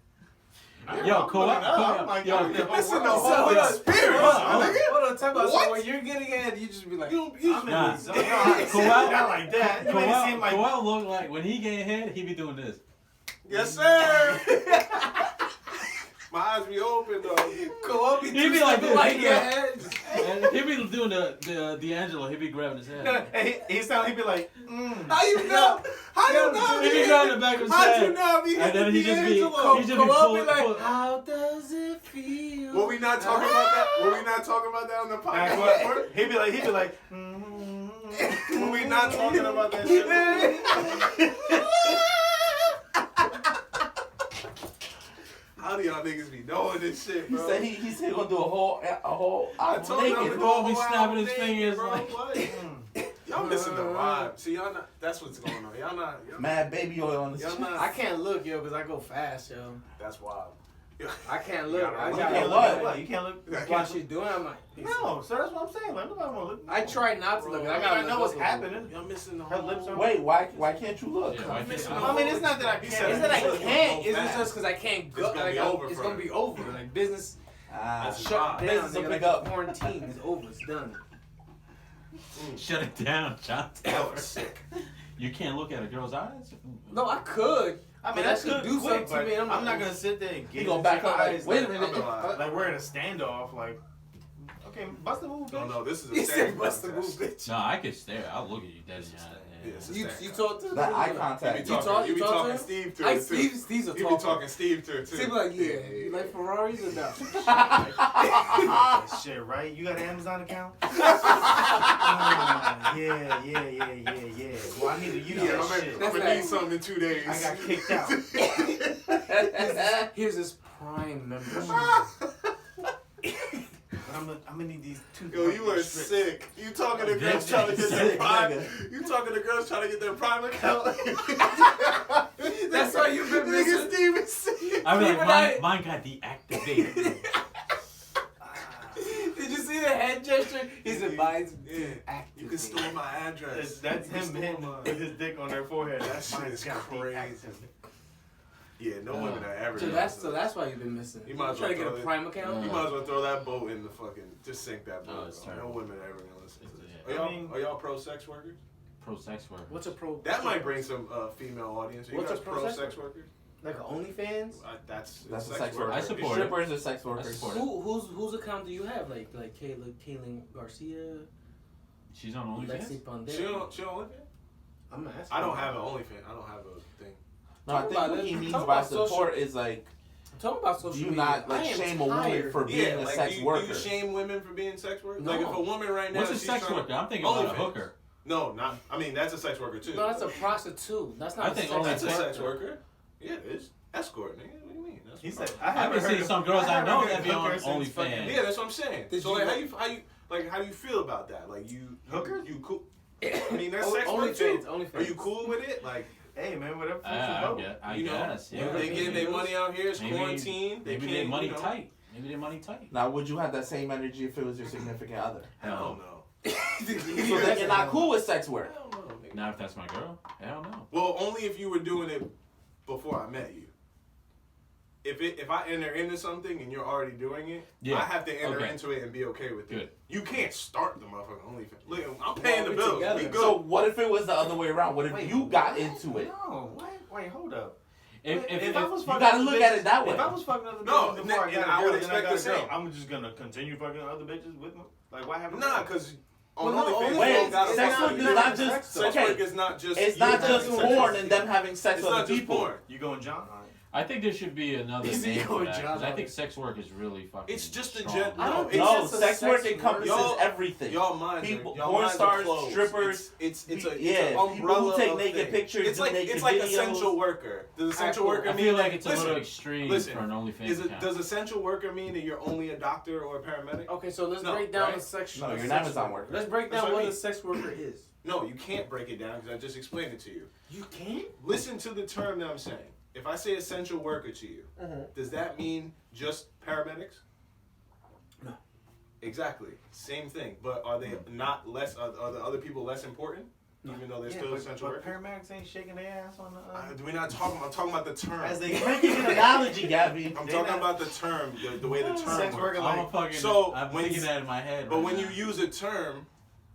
Yo, I'm Koel, looking up. Koel, I'm like, yo, yo, the whole Listen, the world. whole hold on. experience, Hold my on, nigga. hold on, tell me. What? So when you're getting in, you just be like, You I'm in Nah. the zone. Not like that. You made it seem like Koel look like when he get hit, he be doing this. Yes, sir. My eyes be open though. Koel be He be like this, like he be your like- head. And he be doing the D'Angelo. He be grabbing his head. he'd be like, How you know? How you know? He be grabbing the back of his How'd head. you know? We And then he just be- D'Angelo. he just be Koel pulling- be like, pull- how does it feel? Were we not talking about that? Were we not talking about that on the podcast? he'd be like, Were we not talking about that shit? How do y'all niggas be knowing this shit, He bro? said he said he gonna do a whole I album told you, naked. I'm Koel be going snapping his out fingers bro. like- What? Y'all missing the vibe. See, y'all not. That's what's going on. Y'all not. Mad baby oil on his Y'all chest. not. I can't look, yo, because I go fast, yo. That's wild. I can't look. gotta I look. you gotta can't look. look at what? You can't look. While she's doing it, I'm like, No, so that's what I'm saying. Like, nobody wanna look. I try not to look. I I gotta know look what's up. happening. Y'all missing the Her whole. lips are. Wait, why can't you look? Yeah, why I'm missing can't- the I mean, it's whole- not that I He can't. said It's that I It's can't. gonna It's go just because I can't go. It's gonna be over It's for gonna her. be over. Like business That's shut vibe. down. Business will Nigga, pick like up. quarantine is over. It's done. Shut it down, John. That was sick. You can't look at a girl's eyes. No, I could. I But mean, that that should could do something to but me, I'm I'm like- not gonna sit there and get He gonna back up like, eyes wait a like, minute. I'm gonna lie. like we're in a standoff. Like, okay, bust the move, No, bitch. no, this is a He staring said, "Bust the move, contest. bitch." No, I could stare. I'll look at you dead in the eye. Yeah, it's a You staring talk to That eye You contact. be You talking, talk- you be you talk to talking him? Steve to Like it too. Steve's a You be talker. talking Steve to it too. Steve be like, yeah, you like Ferraris or no? That shit, right? You got an Amazon account? Yeah. Well, I need to use Yeah, that I'm shit. That's gonna like- need something in 2 days. I got kicked out. Here's his Prime membership. I'm gonna need these two. Yo, you are strips. sick. You talking to girls Yeah, trying to get their sick, prime. nigga. You talking to girls trying to get their prime account. That's why you've been Nigga, missing. Steve is sick. I'm Steve like, and I- mine got deactivated. Did you see the head hand gesture. He said, "Mine's yeah. You can store my address. That's You can him store hitting my- with his dick on their forehead. That shit is crazy. Yeah, no women are ever. So that's why you've been missing. You might as trying to well get a throw Prime account. You might as well throw that boat in the fucking. Just sink that boat. it's bro. No terrible. women are ever gonna listen to this. Yeah. Are y'all pro sex workers? Pro sex worker. What's a pro? That might bring some female audience. Are you What's a guys pro pro sex sex workers? Like OnlyFans? That's That's a sex sex worker. worker. I support it. Strippers are sex I workers. support it. Whose account do you have? Like Kaylin Garcia, She's on OnlyFans? Lexi Pandey. She don't OnlyFans? I'm asking. I don't have an OnlyFans. I don't have a thing. No, I Talk think about what it. he means Talk by about social- support is like I'm talking about social you media. not like I am shame a woman tired. for being Yeah, a like sex do worker. you shame women for being sex workers? No. Like if a woman right now, What's a she's sex trying- worker? I'm thinking about a OnlyFans. hooker. No, not. I mean, that's a sex worker too. No, that's a prostitute. That's not. I a think sex only That's a worker. sex worker. Yeah, it is. Escort, nigga. What do you mean? That's He fine. said, I've been seeing some girls I know that be on hookers since fucking- OnlyFans. Yeah, that's what I'm saying. Did So you- like how do you feel about that? Like you Hookers? You cool? I mean, that's sex work OnlyFans. too. OnlyFans. Are you cool with it? Like Hey man, whatever. I you know, guess. Yeah. they getting their money out here. It's Maybe- quarantine. Maybe can't, they money you know. tight. Maybe they money tight. Now, would you have that same energy if it was your significant other? Hell no. So then you're not cool with sex work. Hell no. Nigga. Not if that's my girl. Hell no. Well, only if you were doing it before I met you. If I enter into something and you're already doing it, Yeah. I have to enter Okay. into it and be okay with Good. it. You can't start the motherfucking OnlyFans. Look, I'm paying the we bills. together. We good. So what if it was the other way around? What if Wait, you got into it? No, wait, hold up. If I was you fucking gotta other look at it bitches- that way. If I was fucking other No, bitches before I and got a I girl, would then expect got the a girl, same. I'm just gonna continue fucking other bitches with me. Like, why haven't? Nah, because on Well, no, OnlyFans, you wait, don't gotta sex fuck work with is it. not just Sex okay. work is not just. It's you not having just sex porn with and them having sex It's with not other just people. porn. You going John? I think there should be another Is he name for going that. John 'Cause I on think it? sex work is really fucking. It's just a strong. gen- I don't no, think No, it's a sex work sex encompasses Y'all- everything. Y'all minds People, y'all porn minds are stars, closed. strippers. It's yeah, an people umbrella who take of naked things. pictures, It's do like naked it's like videos. essential worker. Does essential worker I mean feel like that- it's a listen, little extreme listen, for an OnlyFans account. Does essential worker mean that you're only a doctor or a paramedic? Okay, so let's No, break down right? the section. No, of you're an sex Amazon work. worker. Let's break That's down what I what a mean. sex worker is. No, you can't break it down because I just explained it to you. You can't. Listen to the term that I'm saying. If I say essential worker to you, does that mean just paramedics? No. Exactly. Same thing. But are they not less? Are the other people less important? Even though they're still essential but workers? paramedics ain't shaking their ass on the. We're not talking. I'm talking about the term. As they Making an analogy, Gabby. I'm they talking not- about the term, the way the term Sex works. worker, I'm like, a fucking. So, I'm when thinking you- that in my head. But right when now. you use a term,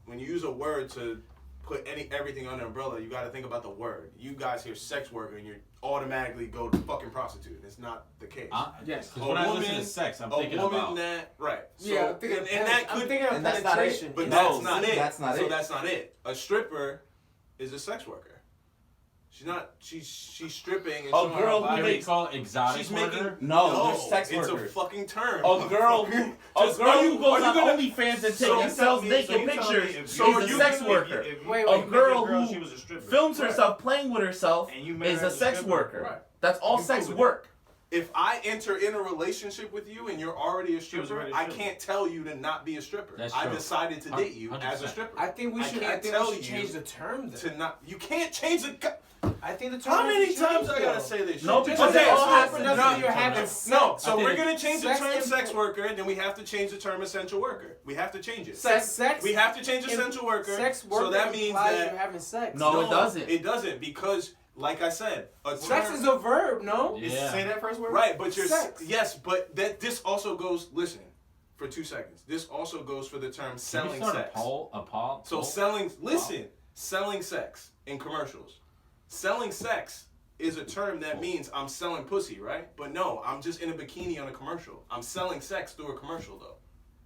when you use a word to put everything under umbrella, you got to think about the word. You guys hear sex worker and you automatically go to fucking prostitute. It's not the case. Yes. Because when I listen to sex, I'm a thinking woman about. that right. So, Yeah, I'm thinking and, of and that I'm could, thinking of and that's not it. penetration. but No, that's not see, it. that's not so it. that's not it. A stripper is a sex worker. She's not. She's stripping and A showing girl her who body. Can we call it exotic She's worker? making No, they're sex It's workers. a fucking term. A girl who goes on OnlyFans and so takes sells naked pictures is a sex worker. A girl who she was a stripper, Films herself playing with herself and you married is her a as sex stripper. worker. Right. That's all You sex cool with work. If I enter in a relationship with you and you're already a was stripper, already a I stripper. can't tell you to not be a stripper. That's I true. decided to date you as a 100%. stripper. I think we I should. can't I think tell we should you change the term. Then. to not. You can't change the. I think the term. How has many to times change, I gotta though. say this shit? No, because Okay, it all so happens. that's No, when you're having sex. No, so I think we're gonna change the sex term and- sex worker, and then we have to change the term essential worker. We have to change it. Sex. We have to change essential worker. Sex worker so that means implies that you're having sex. No, it doesn't. It doesn't because, like I said, a Sex term- is a verb. No. Yeah. Say that first word. Right, but you're Sex. yes, but this also goes. Listen, for 2 seconds. This also goes for the term Can we selling start sex. a poll? So selling. Listen, selling sex in commercials. Selling sex is a term that means I'm selling pussy, right? But no, I'm just in a bikini on a commercial. I'm selling sex through a commercial, though.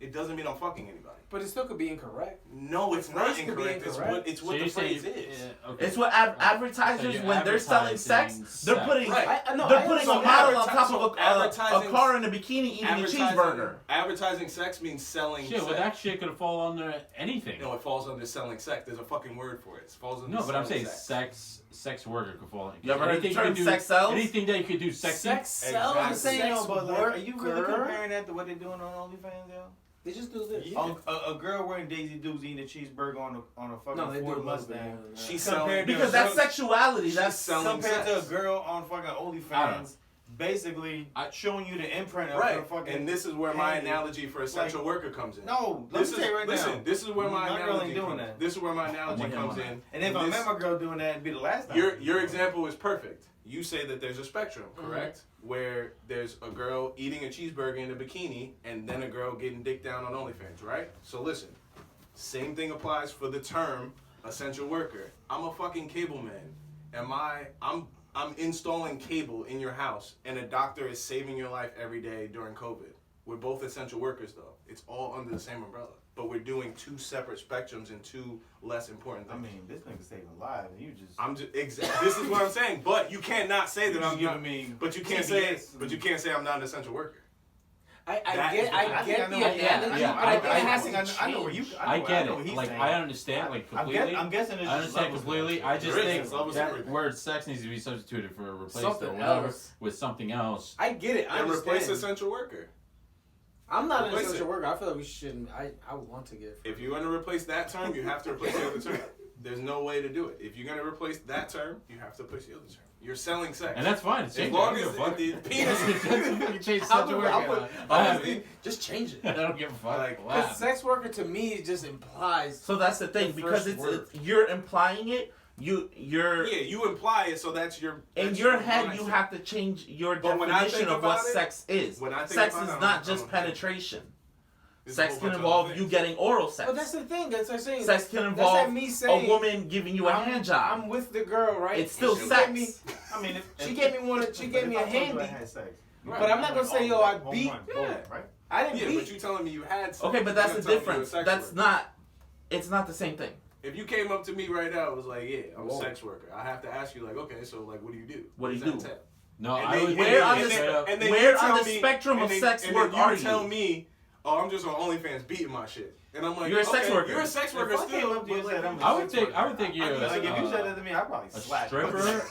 It doesn't mean I'm fucking anybody. But it still could be incorrect. No, it's The not phrase could be incorrect. incorrect. It's what So the you're saying phrase is. okay. It's what advertisers, So when they're selling sex, advertising they're putting Right. they're putting So a model on top advertising- of a advertising- car in a bikini eating a cheeseburger. Advertising sex means selling Shit, sex. well that shit could fall under anything. No, it falls under selling sex. There's a fucking word for it. It falls under No, but I'm selling saying sex worker could fall. You ever heard the Anything term you could do- sex sells? Anything that you could do sexy. Sex sells. I'm Exactly. saying, No, but like, work, are you really girl. comparing that to what they're doing on OnlyFans, yo? They just do this. Yeah. A girl wearing Daisy Dukes eating a cheeseburger on a fucking No, they do a Ford little bit Mustang. more than that. She's Compared selling to Because a that's girl- sexuality. She's That's selling Compared to a sex. girl on fucking I don't OnlyFans basically showing you the imprint of Right. her fucking. And this is where my hand. analogy for essential worker comes in. No, let me tell you right now. Listen, this is where my My girl analogy ain't doing comes. that. This is where my analogy comes in. And if I met my girl doing that, it'd be the last time. Your example is perfect. You say that there's a spectrum, correct? Where there's a girl eating a cheeseburger in a bikini, and then a girl getting dick down on OnlyFans, right? So listen, same thing applies for the term essential worker. I'm a fucking cable man. I'm installing cable in your house, and a doctor is saving your life every day during COVID. We're both essential workers, though. It's all under the same umbrella. But we're doing two separate spectrums and two less important things. I mean, this nigga saving lives, and you just. I'm just this is what I'm saying. But you cannot say that I'm not. But you can't say. But you can't say I'm not an essential worker. I get the analogy. I know where you. I get it. Like I understand, like completely. I'm guessing. I understand completely. I just think that word sex needs to be substituted for replaced or whatever with something else. I get it. I and understand. replace essential worker. I'm not an essential worker. I feel like we shouldn't. I want to get it. If you want to replace that term, you have to replace the other term. There's no way to do it. If you're going to replace that term, you have to replace the other term. You're selling sex. And that's fine. As long as the penis. You change essential worker. Just change it. I don't give a fuck. Like, wow. Sex worker to me just implies. So that's the thing, because it's you're implying it. You imply it, so that's your. In your head, you have to change your definition of what sex is. Sex is not just penetration. Sex can involve you getting oral sex. But that's the thing. That's what I'm saying. Sex can involve me saying, a woman giving you a hand job. I'm with the girl, right? It's still sex. She gave me a handy. But I'm not gonna say, yo, I beat. Right? I didn't beat. But you telling me you had sex. Okay, but that's the difference. That's not. It's not the same thing. If you came up to me right now and was like, yeah, I'm a sex worker, I have to ask you, like, okay, so, like, what do you do? What do you do? No, where on the spectrum of sex work are you? Tell me, oh, I'm just on OnlyFans beating my shit. And I'm like, you're a sex worker. You're a sex worker still. I would think you're like, if you said that to me, I'd probably slap stripper.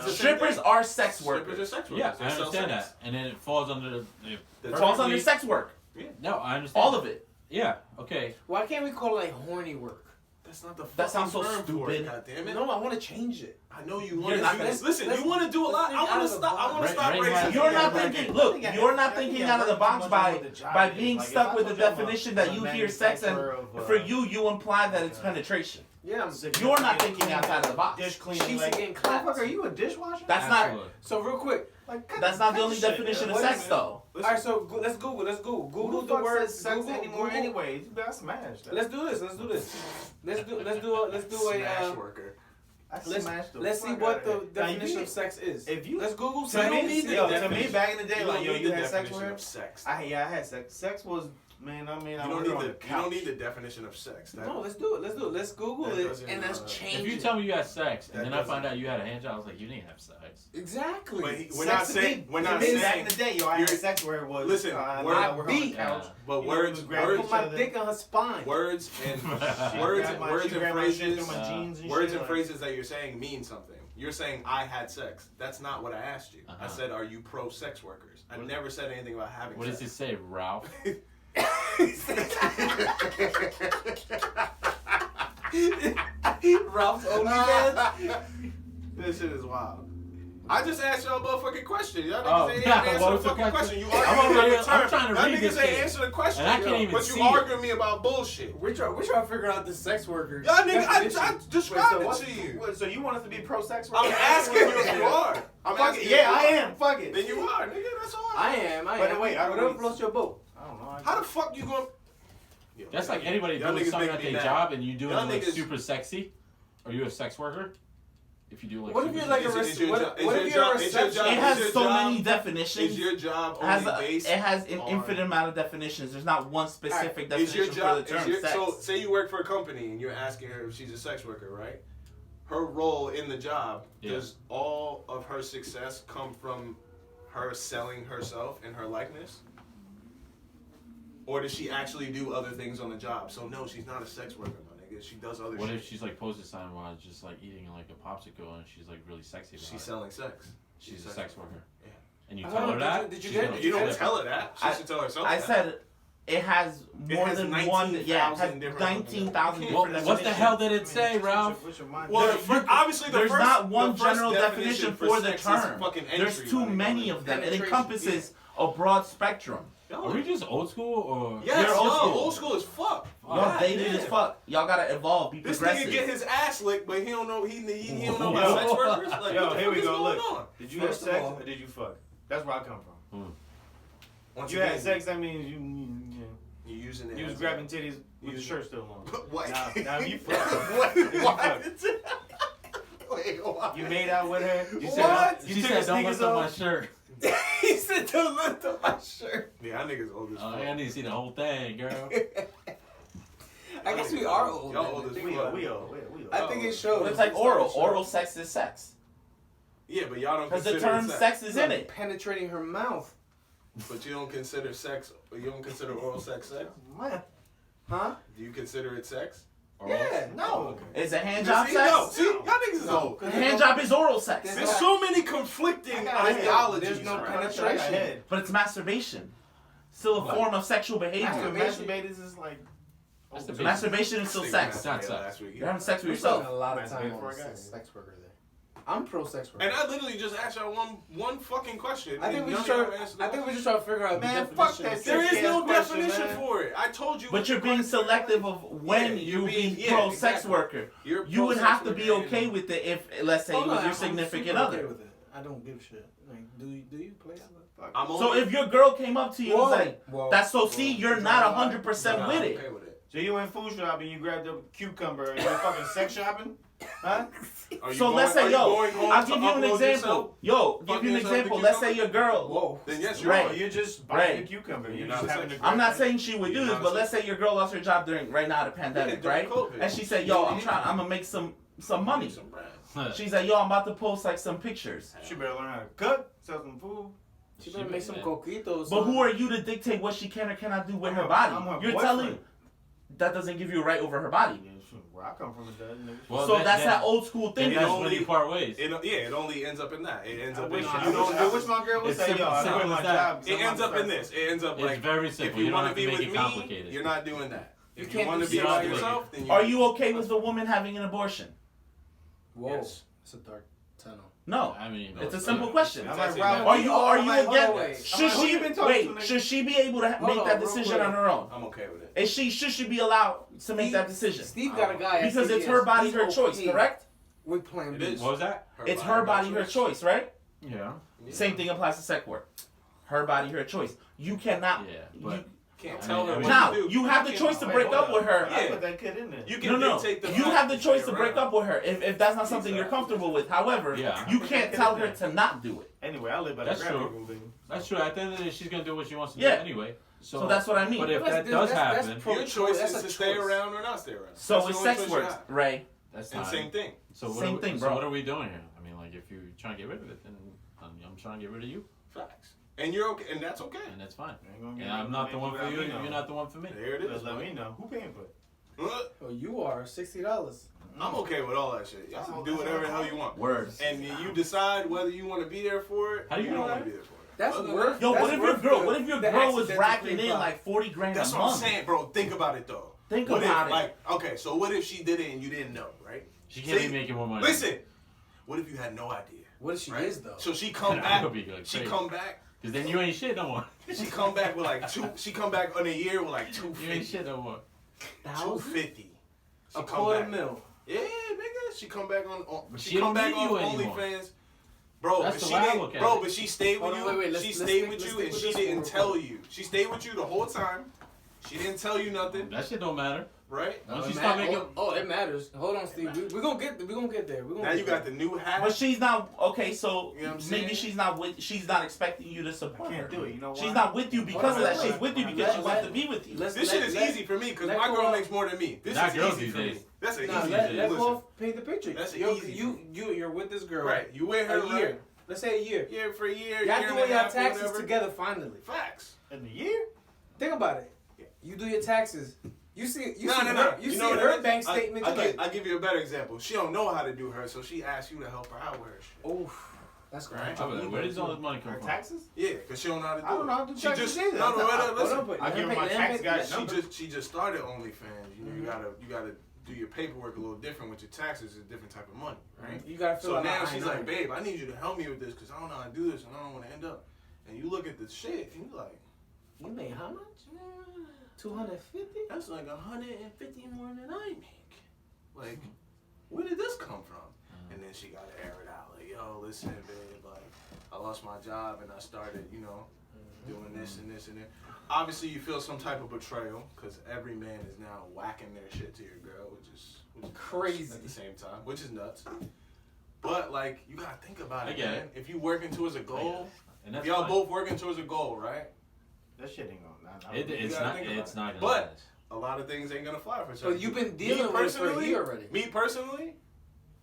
Strippers are sex workers. Strippers are sex workers. Yeah, I understand that. And then it falls under it falls under sex work. No, I understand. All of it. Yeah, okay. Why can't we call it like horny work? That's not the that sounds so stupid. stupid. God damn it. No, I want to change it. I know you want to. Listen, you want to do a lot. I want to stop racism. You're not thinking. Look, you're not thinking out of the box by being stuck with the definition that you hear sex, and for you imply that it's penetration. Yeah, you're not thinking outside of the box. Dish cleaning. Are you a dishwasher? That's not. So real quick, that's not the only definition of sex, though. All right, so let's Google. Google the word sex anymore. Anyway, you got smashed. Let's do this. Let's do a worker. Let's see what the definition of sex is. If you let's Google. To me, back in the day, like you had sex with her. I had sex. Sex was. Man, I mean, you don't need the definition of sex. No, let's do it. Let's Google it and let's change it. If you tell me you had sex and then I find out you had a hand job, I was like, you didn't have sex. Exactly. We're not saying. Back in the day, I had sex where it was. Listen, I beat. But words. Put my dick on her spine. Words and phrases that you're saying mean something. You're saying I had sex. That's not what I asked you. I said, are you pro sex workers? I never said anything about having sex. What does it say, Ralph? Ralph's OnlyFans. This shit is wild. I just asked y'all a motherfucking question. Y'all niggas ain't yeah, answer the fucking question. You I'm trying to read this shit. Y'all niggas ain't answer the question. And I can't even but you arguing me about bullshit. We're trying to figure out the sex worker. Y'all niggas, I described it to you. So you want us to be pro sex worker? I'm asking you if you are. Yeah, I am. Fuck it. Then you are, nigga. That's all. I am. But wait, whatever floats your boat. I don't know. How the fuck you going? That's like anybody doing something at their job and you doing like super sexy. Are you a sex worker? If you do like, what if you're like a receptionist? It has so many definitions. Is your job only based? It has an infinite amount of definitions. There's not one specific definition for the term sex. So say you work for a company and you're asking her if she's a sex worker, right? Her role in the job, does all of her success come from her selling herself and her likeness? Or does she actually do other things on the job? So no, she's not a sex worker, my nigga. She does other shit. What if she's like posted sign while just like eating like a popsicle and she's like really sexy about She's selling sex. She's a sex worker. Yeah. And you tell her that? You don't tell her that. She should tell herself I that. said it has more has than 19,000 one. Yeah, it has different 19,000 definitions. different What the definitions. hell did it say, Ralph? Well, obviously There's not one the first general definition for the sex is term. fucking There's entry, too like, many of them. It penetration. encompasses a broad spectrum. Are we just old school or? Yes, You're old school. old school as fuck. Y'all God dated damn. as fuck. Y'all gotta evolve, be This progressive. nigga get his ass licked, but he don't know he don't know Yo. about sex workers. Like, Yo, what the here fuck we is go. going Look, on? did you have First of sex all- or did you fuck? That's where I come from. Once You again, had sex, that means you you using it. was as grabbing a- titties with the shirt still on. What? Now you fuck. Wait, what? Wait, what? You made out with her. You said, What? You She took said, her "Don't sneakers lift up my off. shirt." He said, "Don't lift up my shirt." Yeah, that nigga's old as Oh, fuck. I need to see the whole thing, girl. I guess we are old. Y'all man. old as We fuck. are. We are. I think it shows. But it's like oral. Oral sex is sex. Yeah, but y'all don't Because the consider term it sex is in it. Penetrating her mouth. But you don't consider sex. You don't consider oral sex sex. Huh? Do you consider it sex? Yeah. No. Is a hand job See, sex? no, see, y'all niggas is old. A hand job is oral sex. There's so many conflicting ideologies. There's no right? penetration. Head. But it's masturbation. Still a form of sexual behavior. Masturbators is like. Masturbation is still sex. It's not sex. Last week. You're having sex with We yourself. spent a lot of Nice time bit on for a the guy. sex worker there. I'm pro sex worker. And I literally just asked y'all one fucking question. I think we and just none try. of y'all answered the I think we question. just try to figure out Man, the fuck definition. that There is Sick no ass question, definition man. for it. I told you. But you're being selective of when Yeah, you you're being- be yeah, pro sex exactly. worker. You're You would pro-sex have to be worker okay and- with it if, let's say, Oh, it no, was your I'm significant super other. okay with it. I don't give a shit. Like, do you play that? I'm So only- if your girl came up to you and was like, Whoa. "That's so," see, you're not 100% Nah, with I'm it. okay with it. So you went food shopping, you grabbed a cucumber, and you're fucking sex shopping? Huh? Are you So let's going- say, are yo, going home I'll to give you an upload example. yourself? Yo, give Fucking you an yourself example. the Let's say cucumber? your girl. Whoa. Then yes, you're Right. No, you're just Right. buying the cucumber. You're You're not just a having a sex- I'm not great saying she would do You're this, not but a let's say your girl lost her job during right now the pandemic, during right? COVID. And she said, "Yo, I'm gonna make some money." Some bread. She's like, "Yo, I'm about to post like some pictures." She better learn how to cook, sell some food. She better make some Yeah. coquitos. But who are you to dictate what she can or cannot do with I'm her her- body? I'm her You're boyfriend. telling that doesn't give you a right over her body. Yeah, shoot, where I come from, it does, nigga. Well, So that's that old school Then thing. that's only- when you part ways. It only ends up in that. It ends I up wish, in I you don't wish my girl would It's say, simple- yo, I simple quit my as that. job. It ends up in this. It ends up It's like very if simple. you You don't want have to to be make with it me, complicated. you're not doing that. You If can't you want do to be shit by like that. yourself, then you Are you okay with the woman having an abortion? Whoa. Yes. It's a dark tunnel. No. I mean, It's a simple question. I'm That's like, it. Ralph, Are you I'm like, hold on, again? wait. Should Who she you been talking to, wait? nigga? Should she be able to Hold make on, that real decision quick. on her own? I'm okay with it. Is she should she be allowed to make that decision? Steve got a guy. Because at it's her CBS. body, He's her choice, okay correct? With Plan It B. is. what was that? It's her body, her choice, right? Yeah. Yeah. Same thing applies to sex work. Her body, her choice. You cannot. Yeah, you- but Can't I tell mean, her I what now to do. you have the choice to break up with her. I Yeah. put that kid in there. You can No, dictate the you fact have the that choice you're to break around. up with her if that's not something you're comfortable with. However, Yeah. you can't tell her to not do it. Anyway, I live by That's the gravity true. rule, baby. that's true. At the end of the day, she's gonna do what she wants to Yeah. do anyway. So that's what I mean. But if But that that's- does that's happen, pro- Your choice That's is a to stay choice. around or not stay around. So That's with the only sex choice you works, have. Ray. that's And fine. same thing. So what Same are we, thing, so bro. what are we doing here? I mean, like, if you're trying to get rid of it, then I'm trying to get rid of you, Facts. And you're okay, and that's okay. and that's fine. Ain't gonna get And me, I'm not man. the one for let you, me and know. you're not the one for me. There it is. Just let me know. Who paying for it? Oh, you are $60. I'm okay with all that shit. Y'all can do whatever the hell you want. Word. And you decide whether you want to be there for it. How do you or know don't want that? to be there for it. That's Other than worth. that- Yo, that's what if your worth girl? the- What if your the girl was accidental racking in pre-buy. like 40 grand That's a what I'm month? saying, bro. Think about it though. Think What about if, it. Like, okay, so what if she did it and you didn't know, right? She can't See? be making more money. Listen, what if you had no idea? What if she Right? is though? So she come That back. would be like She crazy. come back. Because then you ain't shit no more. She come back with like two. She come back in a year with like You ain't 250. shit no more. 250. A She come quarter back. mil. Yeah, nigga. She come back on. But She she come don't back need on you anymore. OnlyFans. Bro, That's but the she way I didn't. look at Bro, it. but she stayed with Hold on, you. wait, let's she stick- stayed let's with you, stick and with she this didn't one tell real you. She stayed with you the whole time. She didn't tell you nothing, That shit don't matter. right? Once it you start ma- making, it matters. Hold on, Steve. We're gonna get there. We're gonna get there. Now you got the new hat. But she's not okay. So You know what I'm saying? maybe she's not with. She's not expecting you to support I her. can't do it. You know why? She's not with you because of that. She's with you because she Let- wants to be with you. let's- This shit is easy for me because let my girl Koel- makes more than me. This Not is girls easy these for me. days. That's an Nah, easy let shit. Koel paint the picture. That's You're, easy. you're with this girl. Right. You with her A year. right? Let's say a year. Yeah, for a year. Y'all year and doing a your half, taxes whatever. together finally. Facts. In the year? Think about it. You do your taxes. You see No. her, you You see know what her it is? bank statement. I'll give you a better example. She don't know how to do her, so she asks you to help her out with her shit. Oof. That's Right. correct. Where does all this money come Her from? taxes? Yeah, because she don't know how to do it. I don't know how to do She taxes just either. listen. I give her my tax guy's number. She just started OnlyFans. You know, you gotta do your paperwork a little different with your taxes. It's a different type of money, right? You gotta feel So like now I she's know. like, babe, I need you to help me with this because I don't know how to do this and I don't want to end up. And you look at the shit and you like, You made how much? 250? that's like 150 more than I make. Like, where did this come from? And then she got to air it out. Like, yo, listen, babe, like, I lost my job and I started, you know, doing this and this and that. Obviously, you feel some type of betrayal because every man is now whacking their shit to your girl, which is Crazy. nuts at the same time, which is nuts. But, like, you got to think about I it, get man. it. If you working towards a goal, And if that's y'all fine. both working towards a goal, right? That shit ain't gonna. It's gotta not. think about It's it. not gonna. But- last. A lot of things ain't going to fly for certain But you've people. been dealing with it for a year already. Me personally,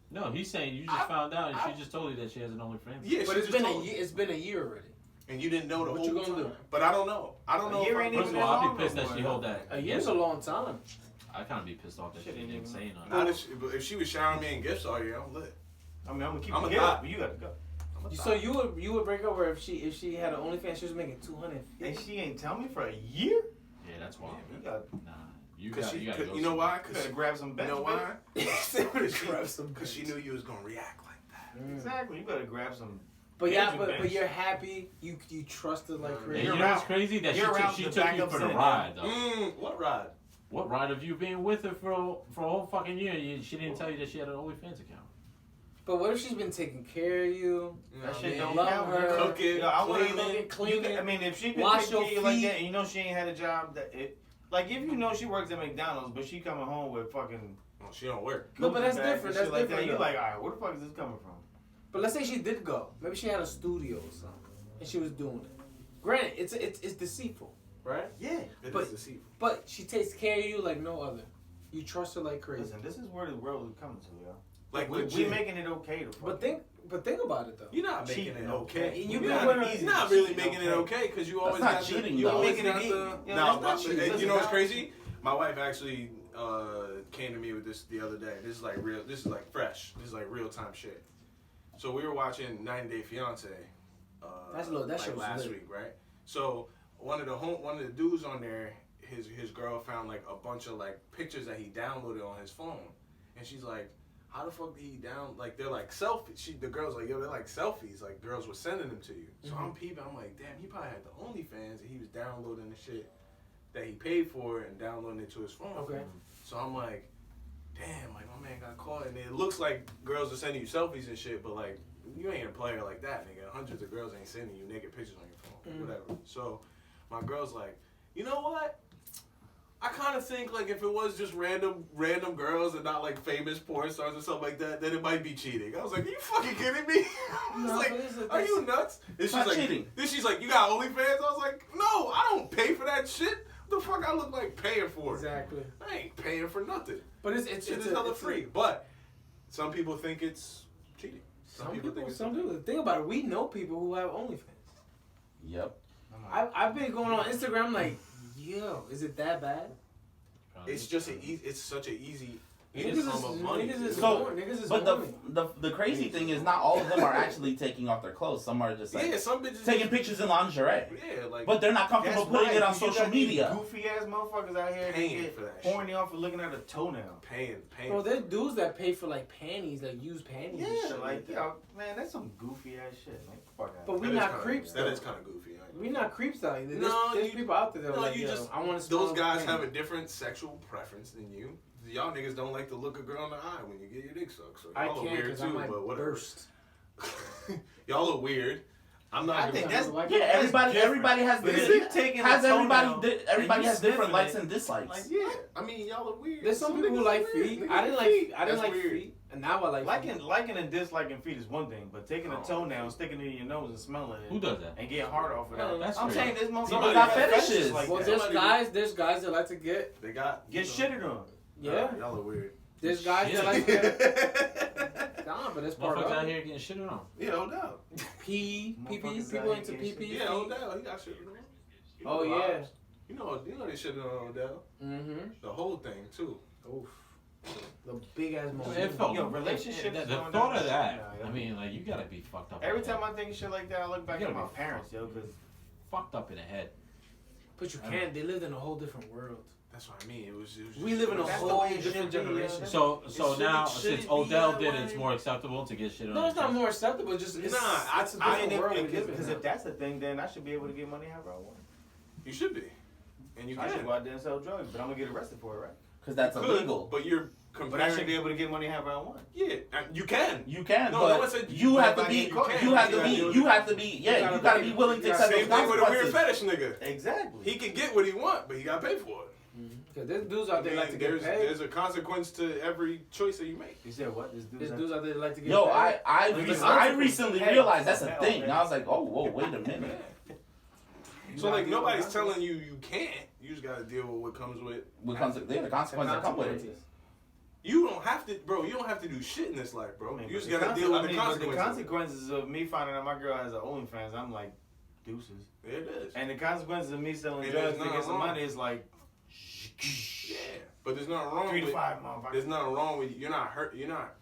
No, he's saying you just found out, and she just told you that she has an OnlyFans. yeah, But she it's just been told a me. year. It's been a year already. And you didn't know the What whole you gonna time. do? But I don't know. I don't A know. year if ain't I'm- First of even all, I'll long be pissed no that more, she yo. hold that. A year's a long time. I kind of be pissed off that she Shit ain't didn't even say on Not it. if she was showering me in gifts all year, I'm lit. I mean, I'm gonna keep I'm a it good, thought. but you gotta go. I'm a So you would break up with her if she had an OnlyFans, she was making 250. And she ain't tell me for a year. Yeah, that's wild. You got. Nah, you Cause got. she, You got. you know why? You Cause better grab some you bench. know why? Grab some Because she bench. knew you was gonna react like that. Exactly. You better grab some. But yeah, Bench. but you're happy. You trusted like Yeah, Yeah, crazy. you You're know what's out. crazy? That You're out she the took you backup for the center. ride, though. What ride? What ride of you being with her for a whole fucking year? She didn't tell you that she had an OnlyFans account. But what if she's been taking care of you? You know That what I shit mean? don't Love count. her. Cooking, I wanna cleaning. look at cleaning. I mean, if she been Wash taking care of your you like feet. that, and you know she ain't had a job that it. Like if you know she works at McDonald's, but she coming home with fucking. Well, she don't work. No, but Gucci that's bags and different, shit that's like different, That. You though. like, all right, where the fuck is this coming from? But let's say she did go. Maybe she had a studio or something, and she was doing it. Granted, it's deceitful, right? Yeah. It But- is deceitful. But she takes care of you like no other. You trust her like crazy. Listen, this is where the world is coming to, yo. Like we legit. making it okay to fuck. But think about it though. You're not making Cheating, it okay. And You're you've not, been with her- he's not really making it okay because you always not got cheating, the, you though. always Making it got easy. the. Yeah, No, that's not cheating. you Listen, know what's now- crazy? My wife actually came to me with this the other day. This is like real. This is like fresh. This is like real time shit. So we were watching 90 Day Fiance. That's lit. That shit was last lit. week, right? So one of the dudes on there, his girl found like a bunch of like pictures that he downloaded on his phone, and she's like, how the fuck did he like they're like selfies. The girl's like, yo, they're like selfies. Like girls were sending them to you. So I'm peeping. I'm like, damn, he probably had the OnlyFans and he was downloading the shit that he paid for and downloading it to his phone. Okay. So I'm like, damn, like my man got caught, and it looks like girls are sending you selfies and shit, but like you ain't a player like that, nigga. Hundreds of girls ain't sending you naked pictures on your phone, whatever. So my girl's like, you know what? I kind of think like if it was just random girls and not like famous porn stars or something like that, then it might be cheating. I was like, are you fucking kidding me? I was No, like, but it's are you nuts? And she's not like, cheating. then she's like, you got OnlyFans? I was like, no, I don't pay for that shit. What the fuck I look like paying for it? Exactly. I ain't paying for nothing. But it's Shit is hella free. But some people think it's cheating. Some people think about it. We know people who have OnlyFans. Yep. I've been going on Instagram like, yo, is it that bad? It's just it's such an easy Niggas income of money. is So, horny. Niggas is But horny. the crazy thing is not all of them are actually taking off their clothes. Some are just like Yeah, some bitches taking pictures in lingerie. Yeah, like But they're not comfortable That's putting right, it on 'cause you social got these media. Goofy ass motherfuckers out here that Paying get for that shit. horny off of looking at a toenail. paying. Bro, there's dudes that pay for like panties, like used panties. and Yeah, shit like that. yo, man, that's some goofy ass shit. Like fuck out. But we That is not kinda- creeps That though. is kind of goofy. We not creeps out here. There's, No, there's you- people out there that are no, like, you yo, just- I want to. Those guys have a different sexual preference than you. Y'all niggas don't like to look a girl in the eye when you get your dick sucked. So I y'all are can't weird because I too, might but whatever. burst. Y'all are weird. I'm not. I gonna think lie. that's Like, Yeah, everybody different. has But if different. you taking Has a everybody? toenail Everybody and you has different sniffing likes it, and dislikes. like Yeah, I mean y'all are weird. There's some people who niggas like are weird. feet. Niggas I didn't like. feet. I didn't That's like weird. feet, and now I like feet. liking and disliking feet is one thing, but taking a Oh, toenail, man. sticking it in your nose and smelling it, Who does that? and get hard off of that. No, that's I'm crazy. saying this motherfucker People got got fetishes. like Well, that. there's guys that like to get. They got Get shitted on. Yeah, y'all are weird. there's guys Shit. that like to. Nah, but that's part Motherfuckers of out it. here getting shitted on. Yeah, no doubt. PPs, Motherfuckers people out into here getting PPs. Yeah, no doubt. He got shit. You know Oh the yeah. vibes. You know they shit on Odell. Mm-hmm. The whole thing too. Oof. The big ass moment. It felt, relationships. the thought of that, I mean, like, you gotta be fucked up. Every time I think of shit like that, I look back You at gotta my be parents, yo, because fucked up in the head. But you can't. They lived in a whole different world. That's what I mean. It was just, We live in a That's the whole way it should different be, generation. So now, should since be Odell that did way. it, it's more acceptable to get shit on. No, it's his not chest. more acceptable. Just it's, Nah, it's a I different mean, world we live in. because if that's the thing, then I should be able to get money however I want. you should be, and you I should can. go out there and sell drugs, but I'm gonna get arrested for it, right? Because that's Could, illegal. but you're But I should comparing. be able to get money however I want. Yeah, you can. You can, No, no one but said you have to but be. you can. You have to You be. gotta You have to be. Yeah, you gotta be willing to accept those Same thing with a weird consequences. fetish nigga. Exactly. He can get what he want, but he got to pay for it. Because there's dudes out there like to get there's, paid. there's a consequence to every choice that you make. You said what? This There's dudes out there that like to get Yo, paid. I recently realized that's a thing. And I was like, oh, whoa, wait a minute. So like nobody's telling you you can't. You just got to deal with what comes with. What comes? Yeah, the consequences that come with it. You don't have to, bro. You don't have to do shit in this life, bro. I mean, You just but got to deal with the but consequences. the consequences of me finding out my girl has an OnlyFans, I'm like, deuces. It is. And the consequences of me selling And drugs there's to get nothing some wrong. money is like, Yeah, but there's nothing wrong 3 to with 5 motherfuckers. There's nothing wrong with you're not hurt. You're not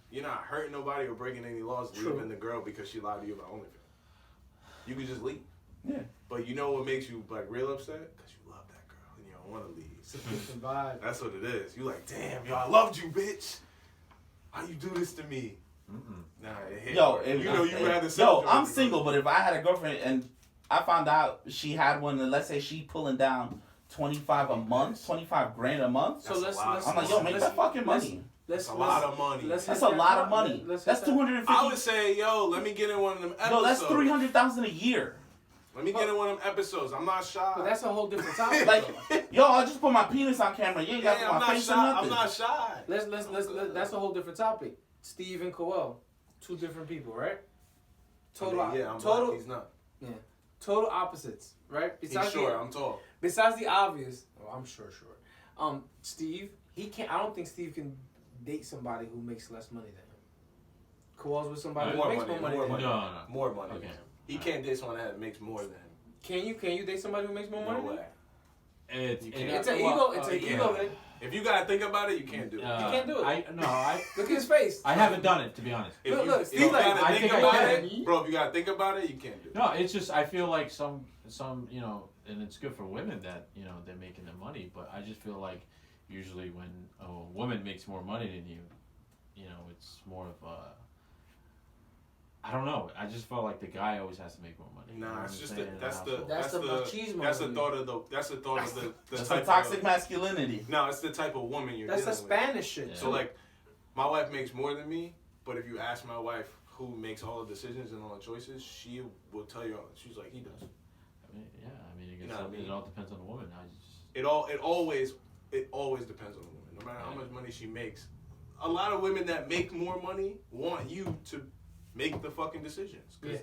hurting nobody or breaking any laws. True. Leaving the girl because she lied to you about OnlyFans. You can just leave. Yeah. But you know what makes you like real upset? Because you love that girl and you don't want to leave. It's a different vibe. That's what it is. You like, damn, yo, I loved you, bitch. Why you do this to me? Nah, it hit. Yo, You know you rather yo, sell drugs I'm than single, go- but if I had a girlfriend and I found out she had one, and let's say she pulling down 25 a month, 25 grand a month, So let's I'm like, yo, make that fucking money. That's a lot of money. That's a lot of money. That's 250. I would say, yo, let me get in one of them episodes. Yo, that's 300,000 a year. Let me get in one of them episodes. I'm not shy. But that's a whole different topic. Like, though. yo, I just put my penis on camera. You ain't got Yeah, to I'm put my not face shy. or nothing. I'm not shy. Let's that's a whole different topic. Steve and Koel, two different people, right? Total, I mean, yeah, I'm total, black. He's not. total opposites, right? He's short. I'm tall. Besides the obvious, I'm sure. Steve, he can't. I don't think Steve can date somebody who makes less money than him. Koel's with somebody who More makes money. more money More than money. him. No. More money. Okay. He can't date someone that makes more than him. Can you date somebody who makes more money? No than way. him? It's It's an ego. It's an ego thing. If you gotta think about it, you can't do it. You can't do it. I Look at his face. haven't done it, to be honest. If Look, you, look, if Steve you like, gotta I think think I about can. it, bro. If you gotta think about it, you can't do it. No, it's just I feel like some you know, and it's good for women that you know they're making the money, but I just feel like usually when a woman makes more money than you, you know, it's more of a I don't know. I just felt like the guy always has to make more money. You know Nah, what it's I'm just saying? that's And the also- That's the machismo. that's the thought of the That's type a toxic of, masculinity. No, it's the type of woman you're That's the dealing with. Spanish shit. Yeah. So like, my wife makes more than me, but if you ask my wife who makes all the decisions and all the choices, she will tell you. She's like, he does. I mean, yeah, I mean, I guess You know what I mean? it all depends on the woman. I just It always depends on the woman, no matter how much money she makes. A lot of women that make more money want you to make the fucking decisions because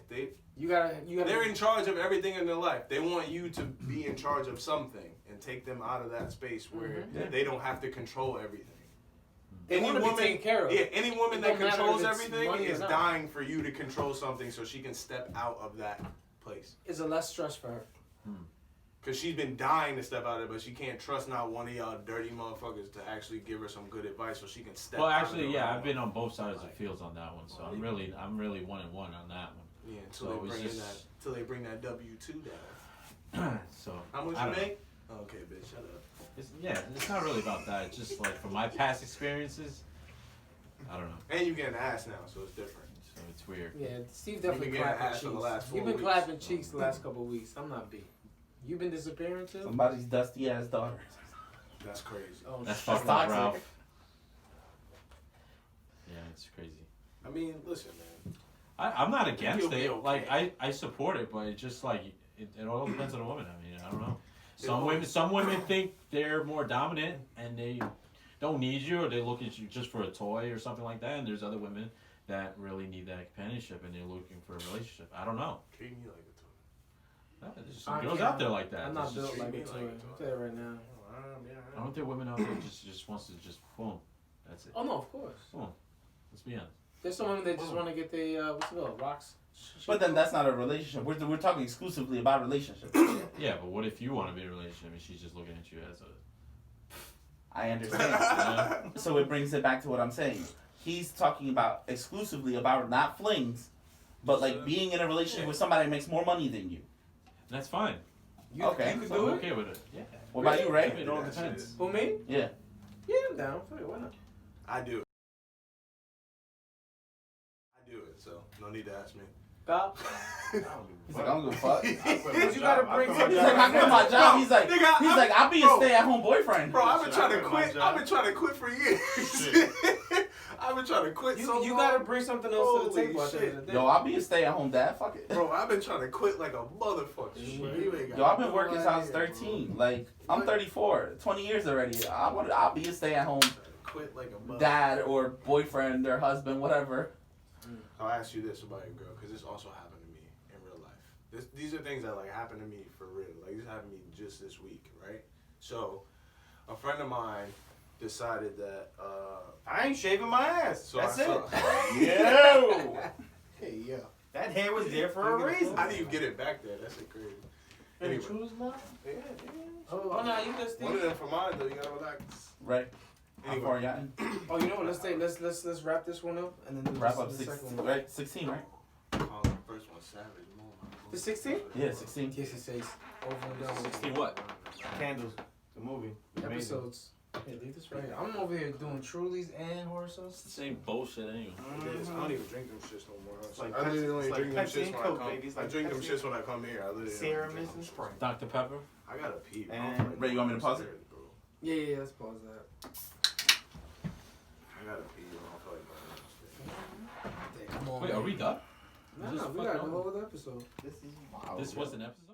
You gotta. they're in charge of everything in their life. They want you to be in charge of something and take them out of that space where they don't have to control everything. They want to be taken care of. Yeah, any woman It that don't matter controls if it's everything money or is not. dying for you to control something so she can step out of that place. It's a less stress for her. Because she's been dying to step out of it, but she can't trust not one of y'all dirty motherfuckers to actually give her some good advice so she can step well, out actually, of it. yeah, I've been on both sides of the fields on that one, so I'm really 1-1 on that one. Yeah, So until it was they bring just- until they bring that W-2 down. So How much I you don't know. make? Oh, okay, bitch, shut up. It's not really about that. It's just like from my past experiences, I don't know. And you getting ass now, so it's different. So it's weird. Yeah, Steve definitely You've been getting clapping ass for the cheeks. last 4 You've been weeks. clapping cheeks the last couple of weeks. I'm not beat. You been disappearing too? Somebody's dusty ass daughter. That's crazy. Oh, That's shit. fucked up, toxic. Ralph. Yeah, it's crazy. I mean, listen, man. I'm not against You'll be it. okay. Like I support it, but it's just like it all depends on the woman. I mean, I don't know. It Some women think they're more dominant and they don't need you, or they look at you just for a toy or something like that. And there's other women that really need that companionship and they're looking for a relationship. I don't know. Treat me like a toy. No, there's some girls out there like that. I'm not It's just- built like a treat me toy. like a I'll toy. tell you right now. Aren't there women out there just wants to just boom, that's it. Oh no, of course. Let's be honest. There's some women that just want to get the what's it called, rocks. But then that's not a relationship. We're talking exclusively about relationships. Yeah, but what if you want to be in a relationship and she's just looking at you as a I understand. So it brings it back to what I'm saying. He's talking about exclusively about not flings, but like being in a relationship with somebody that makes more money than you. That's fine. Okay. You can So do I'm it? okay with it. Yeah. What about you, Ray? It all depends. Who, me? Yeah. Yeah, I'm down. Fuck it, why not? I do it. I do it, so no need to ask me. Bob? He's like, I don't give a fuck. You gotta bring He's like, I quit my job. He's like, I'll be a stay-at-home boyfriend. Bro, I've been trying to quit. I've been trying to quit for years. I've been trying to quit so long. You gotta bring something else to the table at the end of the day. Yo, I'll be a stay-at-home dad. Fuck it. Bro, I've been trying to quit like a motherfucker. Yo, I've been working since I was 13. Like, I'm 34. 20 years already. I'll be a stay-at-home quit like a dad or boyfriend or husband, whatever. I'll ask you this about your girl, because this also happened to me in real life. These are things that like happen to me for real. Like this happened to me just this week, right? So, a friend of mine decided that I ain't shaving my ass. So That's I it. saw- Yo. Hey, yo. That hair was there for a reason. How do you get it back there? That's crazy. Anyway. Yeah. Oh, no, you just One of them for mine though. You gotta relax. Right. Anyway. How far y'all in? Oh, you know what? Let's wrap this one up and then do Wrap up the 16, second one. right? 16, right? Oh, the first one savage. The 16? Yeah, 16. Yes, it says over and done with 16 what? Candles. The movie. Amazing. episodes. Hey, leave this right here. I'm over here doing Trulies and horror It's the sauce. same bullshit anyway. It is. I don't even drink them shits no more. It's like I literally only Pepsi- it's drink like them Pepsi shits and when Coke, I come. baby. It's I like drink them Pepsi shits when I come here. I literally Serum don't drink and them. Sprite. Dr. Pepper? I gotta pee. Bro. And- Ray, you want me to pause it? Bro. Yeah, let's pause that. I gotta pee. I don't feel like going upstairs. Come on. Wait, are we done? No, Just we got the fucking whole episode. This is wild. This was an episode?